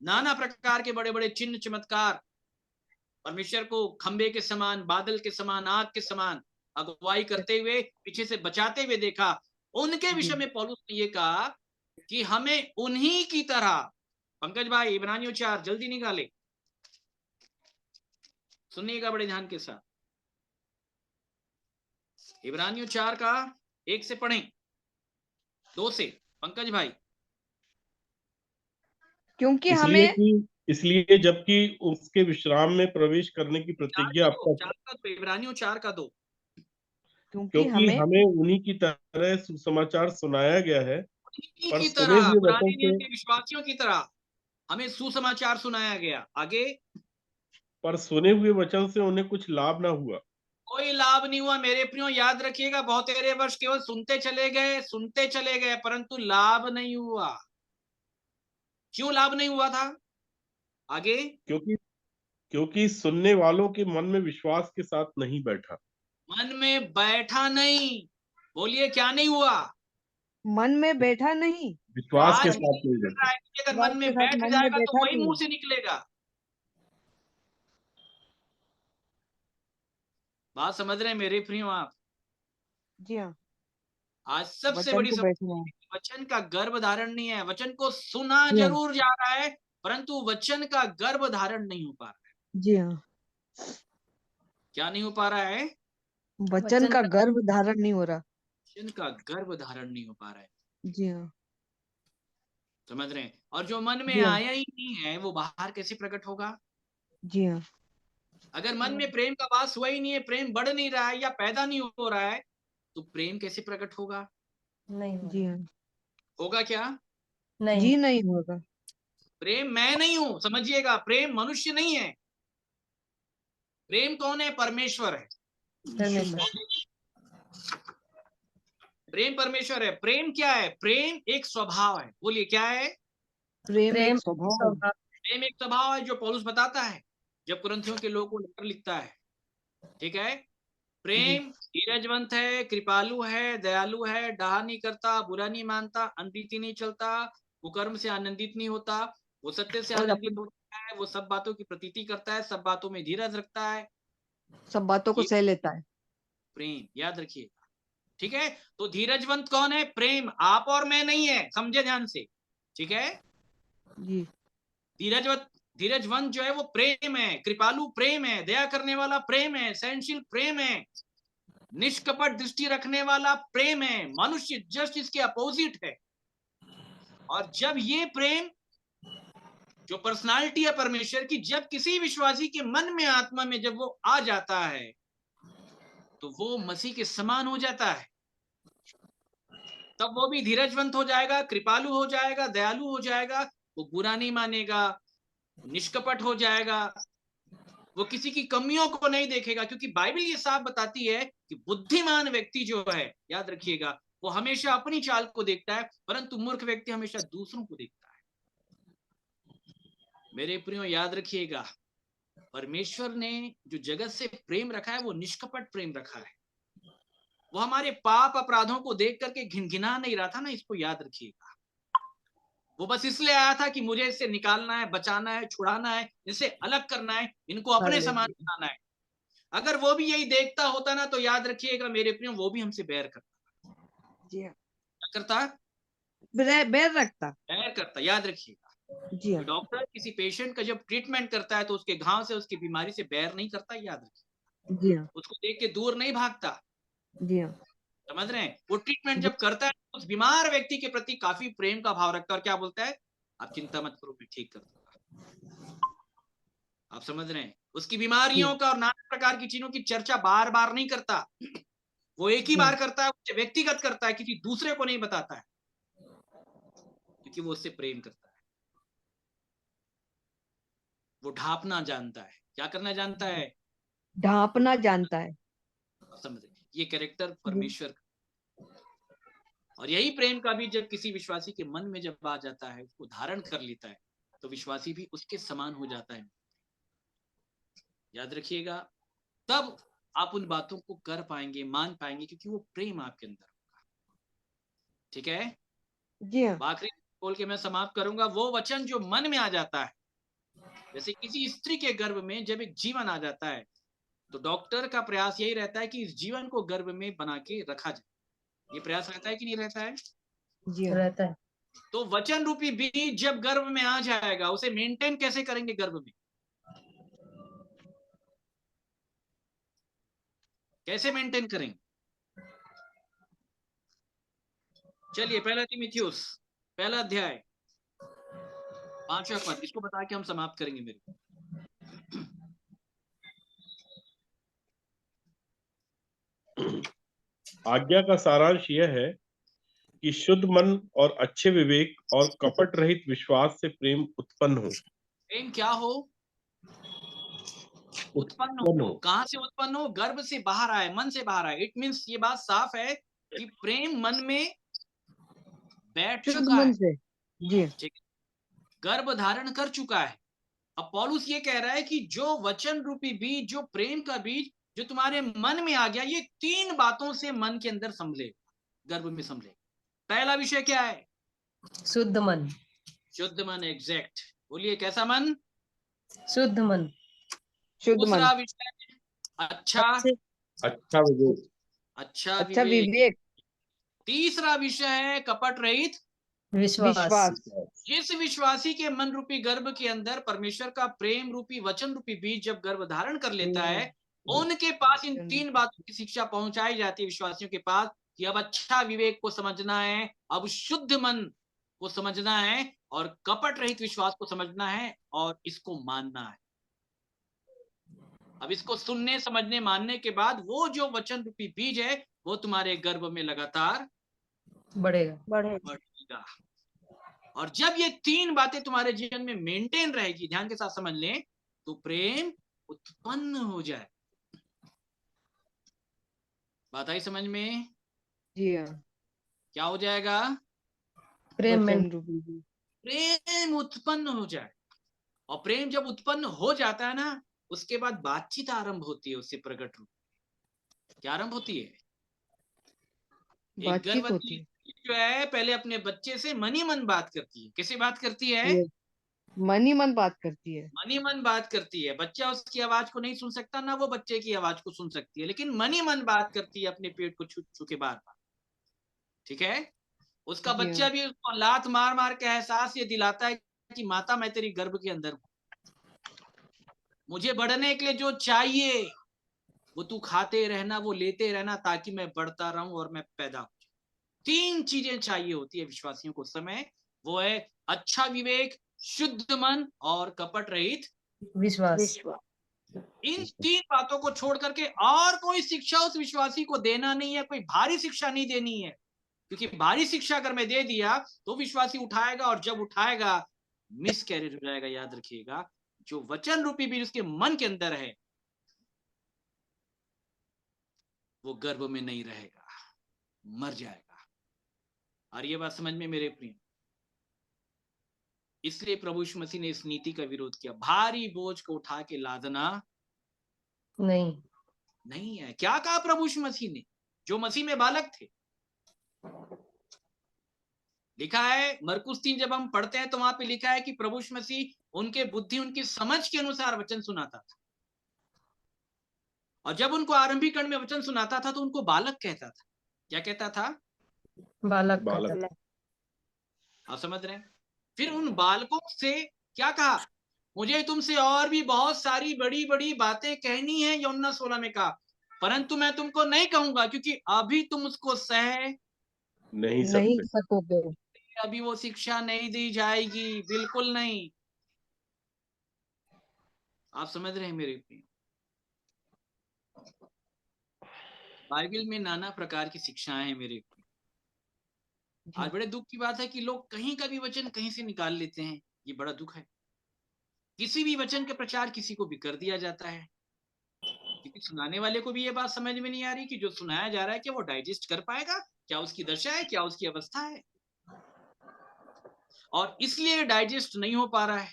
नाना प्रकार के बड़े बड़े चिन्ह चमत्कार, परमेश्वर को खंबे के समान, बादल के समान, आग के समान अगुवाई करते हुए, पीछे से बचाते हुए देखा। उनके विषय में पौलुस ने ये कहा कि हमें उन्हीं की तरह, पंकज भाई इब्रानियों 4 जल्दी निकाले, सुनिएगा बड़े ध्यान के साथ। इब्रानियों 4 का 1 से पढ़ें, 2 से, पंकज भाई। क्योंकि इसलिए जबकि उसके विश्राम में प्रवेश करने की प्रतिज्ञा इब्रानियों 4 का 2, क्योंकि हमें उन्हीं की तरह सुसमाचार सुनाया गया है, पर सुने हुए वचन से, विश्वासियों की तरह हमें सुसमाचार सुनाया गया। आगे, पर सुने हुए वचन से उन्हें कुछ लाभ ना हुआ। कोई लाभ नहीं हुआ। मेरे प्रियो याद रखिएगा, बहुत तेरे वर्ष केवल सुनते चले गए, परंतु लाभ नहीं हुआ। क्यों लाभ नहीं हुआ था? आगे, क्योंकि सुनने वालों के मन में विश्वास के साथ नहीं बैठा। मन में बैठा नहीं, बोलिए क्या नहीं हुआ? मन में बैठा नहीं, विश्वास के साथ नहीं बैठा। अगर मन में बैठ जाएगा तो वही मुंह से निकलेगा। बात समझ रहे हैं मेरे प्रियो आप? जी हाँ। आज सबसे बड़ी समस्या वचन का गर्भ धारण नहीं है। वचन को सुना जरूर जा रहा है, परंतु वचन का गर्भ धारण नहीं हो पा रहा है। जी हाँ। क्या नहीं हो पा रहा है? वचन का गर्भ धारण नहीं हो रहा। वचन का गर्भ धारण नहीं हो पा रहा है। जी हाँ, समझ रहे हैं? और जो मन में आया ही नहीं है वो बाहर कैसे प्रकट होगा? जी हाँ। अगर मन में प्रेम का वास हुआ ही नहीं है, प्रेम बढ़ नहीं रहा है या पैदा नहीं हो रहा है, तो प्रेम कैसे प्रकट होगा? नहीं जी हाँ। होगा क्या? नहीं जी नहीं होगा। प्रेम मैं नहीं हूं, समझिएगा। प्रेम मनुष्य नहीं है। प्रेम कौन है? परमेश्वर है। प्रेम परमेश्वर है। प्रेम क्या है? प्रेम एक स्वभाव है। बोलिए क्या है? प्रेम एक स्वभाव। प्रेम एक स्वभाव है जो पौलुस बताता है जब कुरिन्थियों के लोगों को लेटर लिखता है। ठीक है? प्रेम धीरजवंत है, कृपालु है, दयालु है, डाह नहीं करता, बुरा नहीं मानता, अनरीति नहीं चलता, कुकर्म से आनंदित नहीं होता, वो सत्य से आनंदित होता है, वो सब बातों की प्रतीति करता है, सब बातों में धीरज रखता है, सब बातों को सह लेता है। प्रेम याद रखिएगा। ठीक है? तो धीरजवंत कौन है? प्रेम। आप और मैं नहीं है, समझे ध्यान से। ठीक है जी। धीरजवंत जो है वो प्रेम है, कृपालु प्रेम है, दया करने वाला प्रेम है, सहनशील प्रेम है, निष्कपट दृष्टि रखने वाला प्रेम है। मनुष्य जस्ट इसके अपोजिट है। और जब ये प्रेम जो पर्सनालिटी है परमेश्वर की, जब किसी विश्वासी के मन में, आत्मा में जब वो आ जाता है तो वो मसीह के समान हो जाता है। तब वो भी धीरजवंत हो जाएगा, कृपालु हो जाएगा, दयालु हो जाएगा, वो बुरा नहीं मानेगा, निष्कपट हो जाएगा, वो किसी की कमियों को नहीं देखेगा। क्योंकि बाइबल ये साफ बताती है कि बुद्धिमान व्यक्ति जो है, याद रखिएगा, वो हमेशा अपनी चाल को देखता है, परंतु मूर्ख व्यक्ति हमेशा दूसरों को देखता है। मेरे प्रियो याद रखिएगा, परमेश्वर ने जो जगत से प्रेम रखा है वो निष्कपट प्रेम रखा है। वो हमारे पाप अपराधों को देख करके घिनघिना नहीं रहा था ना, इसको याद रखिएगा। वो बस इसलिए आया था कि मुझे इससे निकालना है, बचाना है, छुड़ाना है, इनसे अलग करना है, इनको अपने समान बनाना है। अगर वो भी यही देखता होता ना, तो याद रखिएगा मेरे प्रियो, वो भी हमसे बैर करता। जी हाँ। क्या करता? बैर रखता, बैर करता। याद रखिएगा। जी हाँ। डॉक्टर किसी पेशेंट का जब ट्रीटमेंट करता है तो उसके घाव से, उसकी बीमारी से बैर नहीं करता। याद रखिए, जी हाँ। उसको देख के दूर नहीं भागता। जी हाँ। समझ रहे हैं? वो ट्रीटमेंट जब करता है उस बीमार व्यक्ति के प्रति काफी प्रेम का भाव रखता है और क्या बोलता है, आप चिंता मत करो, मैं ठीक कर दूंगा। आप समझ रहे हैं? उसकी बीमारियों का और नाना प्रकार की चीजों की चर्चा बार बार नहीं करता, वो एक ही बार करता है, उसे व्यक्तिगत करता है, किसी दूसरे को नहीं बताता है, क्योंकि वो उससे प्रेम करता है। वो ढांपना जानता है। क्या करना जानता है? ढांपना जानता है। समझ रहे? ये कैरेक्टर परमेश्वर का। और यही प्रेम का भी जब किसी विश्वासी के मन में जब आ जाता है, उसको धारण कर लेता है, तो विश्वासी भी उसके समान हो जाता है। याद रखिएगा, तब आप उन बातों को कर पाएंगे, मान पाएंगे, क्योंकि वो प्रेम आपके अंदर होगा। ठीक है जी हाँ। आखिरी बोल के मैं समाप्त करूंगा। वो वचन जो मन में आ जाता है, जैसे किसी स्त्री के गर्भ में जब एक जीवन आ जाता है, तो डॉक्टर का प्रयास यही रहता है कि इस जीवन को गर्भ में बना के रखा जाए। ये प्रयास रहता है कि नहीं रहता है? जी हाँ। रहता है। तो वचन रूपी बीज जब गर्भ में आ जाएगा, उसे मेंटेन कैसे करेंगे गर्भ में? कैसे मेंटेन करेंगे? चलिए, पहला तीमुथियुस पहला अध्याय 5वां पद, इसको बता के हम समाप्त करेंगे। मेरे आज्ञा का सारांश यह है कि शुद्ध मन और अच्छे विवेक और कपट रहित विश्वास से प्रेम उत्पन्न हो। प्रेम क्या हो? उत्पन्न हो। कहां से उत्पन्न हो? गर्भ से बाहर आए, मन से बाहर आए। इट मीन्स ये बात साफ है कि प्रेम मन में बैठ शुद्ध चुका है। मन से। जी ठीक, गर्भ धारण कर चुका है। अब पौलुस ये कह रहा है कि जो वचन रूपी बीज, जो प्रेम का बीज जो तुम्हारे मन में आ गया, ये 3 बातों से मन के अंदर संभले, गर्भ में संभले। पहला विषय क्या है? शुद्ध मन। शुद्ध मन। एग्जैक्ट, बोलिए कैसा मन? शुद्ध मन। शुद्ध मन। दूसरा विषय अच्छा अच्छा विवेक। अच्छा विवेक। तीसरा विषय है कपट रहित विश्वास। जिस विश्वासी के मन रूपी गर्भ के अंदर परमेश्वर का प्रेम रूपी वचन रूपी बीज जब गर्भ धारण कर लेता है, उनके पास इन 3 बातों की शिक्षा पहुंचाई जाती है विश्वासियों के पास, कि अब अच्छा विवेक को समझना है, अब शुद्ध मन को समझना है, और कपट रहित विश्वास को समझना है, और इसको मानना है। अब इसको सुनने, समझने, मानने के बाद वो जो वचन रूपी बीज है, वो तुम्हारे गर्भ में लगातार बढ़ेगा। और जब ये 3 बातें तुम्हारे जीवन में मेंटेन रहेगी, ध्यान के साथ समझ लें, तो प्रेम उत्पन्न हो जाए। बात आई समझ में? जी हाँ। क्या हो जाएगा? प्रेम उत्पन्न हो जाए। और प्रेम जब उत्पन्न हो जाता है ना, उसके बाद बातचीत आरंभ होती है उससे प्रकट रूप। क्या आरंभ होती है? एक गर्भवती जो है पहले अपने बच्चे से मन ही मन बात करती है। कैसे बात करती है? मन ही मन बात करती है। मन ही मन बात करती है। बच्चा उसकी आवाज को नहीं सुन सकता, ना वो बच्चे की आवाज को सुन सकती है, लेकिन मन ही मन बात करती है, अपने पेट को छू छू के बार बार। ठीक है? उसका बच्चा भी उसको लात मार मार के एहसास ये दिलाता है कि माता, मैं तेरी गर्भ के अंदर हूं, मुझे बढ़ने के लिए जो चाहिए वो तू खाते रहना, वो लेते रहना, ताकि मैं बढ़ता रहूं और मैं पैदा हो। 3 चीजें चाहिए होती है विश्वासियों को समय, वो है अच्छा विवेक, शुद्ध मन और कपट रहित विश्वास। इन 3 बातों को छोड़ करके और कोई शिक्षा उस विश्वासी को देना नहीं है। कोई भारी शिक्षा नहीं देनी है, क्योंकि भारी शिक्षा अगर मैं दे दिया तो विश्वासी उठाएगा, और जब उठाएगा मिस कैरेज हो जाएगा। याद रखिएगा, जो वचन रूपी बीज उसके मन के अंदर है, वो गर्भ में नहीं रहेगा, मर जाएगा। और ये बात समझ में मेरे प्रिय, इसलिए प्रभु यीशु मसीह ने इस नीति का विरोध किया। भारी बोझ को उठा के लादना नहीं है। क्या कहा प्रभु यीशु मसीह ने? जो मसीह में बालक थे, लिखा है मरकुस 3 जब हम पढ़ते हैं तो वहां पे लिखा है कि प्रभु यीशु मसीह उनके बुद्धि, उनकी समझ के अनुसार वचन सुनाता था। और जब उनको आरंभिक कण में वचन सुनाता था तो उनको बालक कहता था। क्या कहता था? बालक। आप समझ रहे हैं? फिर उन बालकों से क्या कहा? मुझे तुमसे और भी बहुत सारी बड़ी बड़ी बातें कहनी है। यूहन्ना 16 में कहा, परंतु मैं तुमको नहीं कहूंगा क्योंकि अभी तुम उसको सह नहीं नहीं सकते। सकोगे। अभी वो शिक्षा नहीं दी जाएगी, बिल्कुल नहीं। आप समझ रहे हैं मेरे प्रिय? बाइबल में नाना प्रकार की शिक्षाएं हैं मेरे प्रिय। आज बड़े दुख की बात है कि लोग कहीं का भी वचन कहीं से निकाल लेते हैं। ये बड़ा दुख है। किसी भी वचन के प्रचार किसी को भी कर दिया जाता है, क्योंकि सुनाने वाले को भी ये बात समझ में नहीं आ रही कि जो सुनाया जा रहा है क्या वो डाइजेस्ट कर पाएगा, क्या उसकी दशा है, क्या उसकी अवस्था है, और इसलिए डाइजेस्ट नहीं हो पा रहा है।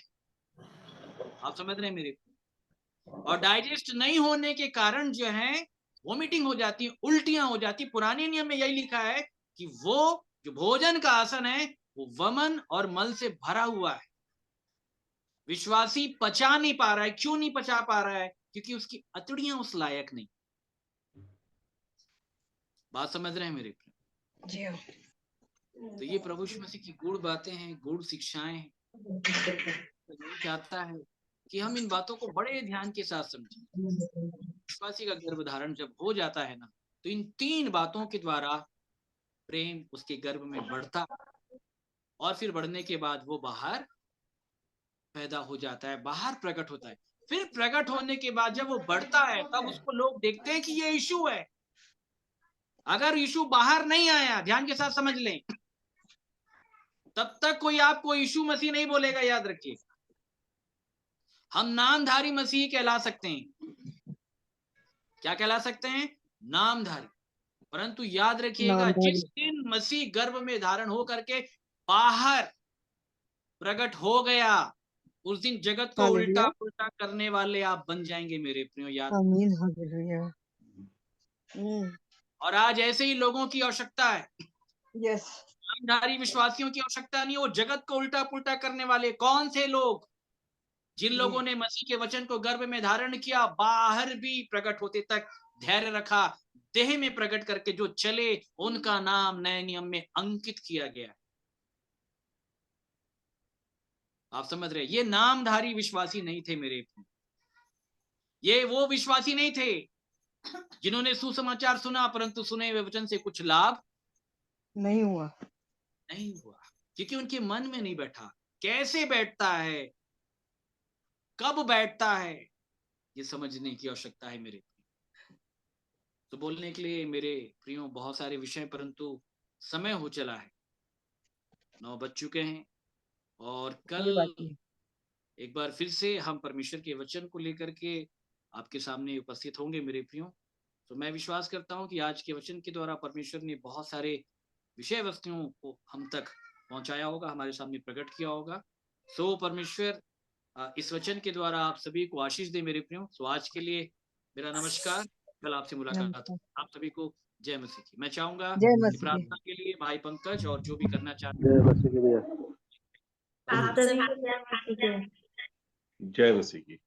आप समझ रहे हैं मेरे? और डाइजेस्ट नहीं होने के कारण जो है वोमिटिंग हो जाती, उल्टियां हो जाती। पुराने नियम में यही लिखा है कि वो जो भोजन का आसन है वो वमन और मल से भरा हुआ है। विश्वासी पचा नहीं पा रहा है। क्यों नहीं पचा पा रहा है? क्योंकि उसकी अतड़ियां उस लायक नहीं। बात समझ रहे हैं मेरे? जी हाँ। तो ये प्रभु यीशु मसीह की गूढ़ बातें हैं, गूढ़ शिक्षाएं हैं। तो यही चाहता है कि हम इन बातों को बड़े ध्यान के साथ समझें। विश्वासी का गर्भ धारण जब हो जाता है ना, तो इन 3 बातों के द्वारा प्रेम उसके गर्भ में बढ़ता है, और फिर बढ़ने के बाद वो बाहर पैदा हो जाता है, बाहर प्रकट होता है। फिर प्रकट होने के बाद जब वो बढ़ता है तब उसको लोग देखते हैं कि ये यीशु है। अगर यीशु बाहर नहीं आया, ध्यान के साथ समझ लें, तब तक कोई आपको यीशु मसीह नहीं बोलेगा। याद रखिए, हम नामधारी मसीह कहला सकते हैं। क्या कहला सकते हैं? नामधारी। परंतु याद रखिएगा, जिस दिन मसीह गर्भ में धारण हो करके बाहर प्रकट हो गया, उस दिन जगत को हालेलुया। उल्टा पुल्टा करने वाले आप बन जाएंगे मेरे प्रियो। याद। आमीन। हालेलुया। और आज ऐसे ही लोगों की आवश्यकता है। यस। नामधारी विश्वासियों की आवश्यकता नहीं, वो जगत को उल्टा पुल्टा करने वाले। कौन से लोग? जिन लोगों ने मसीह के वचन को गर्भ में धारण किया, बाहर भी प्रकट होते तक धैर्य रखा, देह में प्रकट करके जो चले, उनका नाम नए नियम में अंकित किया गया। आप समझ रहे? ये नामधारी विश्वासी नहीं थे मेरे। ये वो विश्वासी नहीं थे जिन्होंने सुसमाचार सुना परंतु सुने हुए वचन से कुछ लाभ नहीं हुआ। क्योंकि उनके मन में नहीं बैठा। कैसे बैठता है, कब बैठता है, ये समझने की आवश्यकता है मेरे। तो बोलने के लिए मेरे प्रियो बहुत सारे विषय, परंतु समय हो चला है, 9 बज चुके हैं। और कल एक बार फिर से हम परमेश्वर के वचन को लेकर के आपके सामने उपस्थित होंगे मेरे प्रियो। तो मैं विश्वास करता हूं कि आज के वचन के द्वारा परमेश्वर ने बहुत सारे विषय वस्तुओं को हम तक पहुंचाया होगा, हमारे सामने प्रकट किया होगा। सो परमेश्वर इस वचन के द्वारा आप सभी को आशीष दे मेरे प्रियो। सो आज के लिए मेरा नमस्कार, कल आपसे मुलाकात। आप सभी को जय मसीह की। मैं चाहूंगा कि प्रार्थना के लिए भाई पंकज और जो भी करना चाहते हैं। जय मसीह की।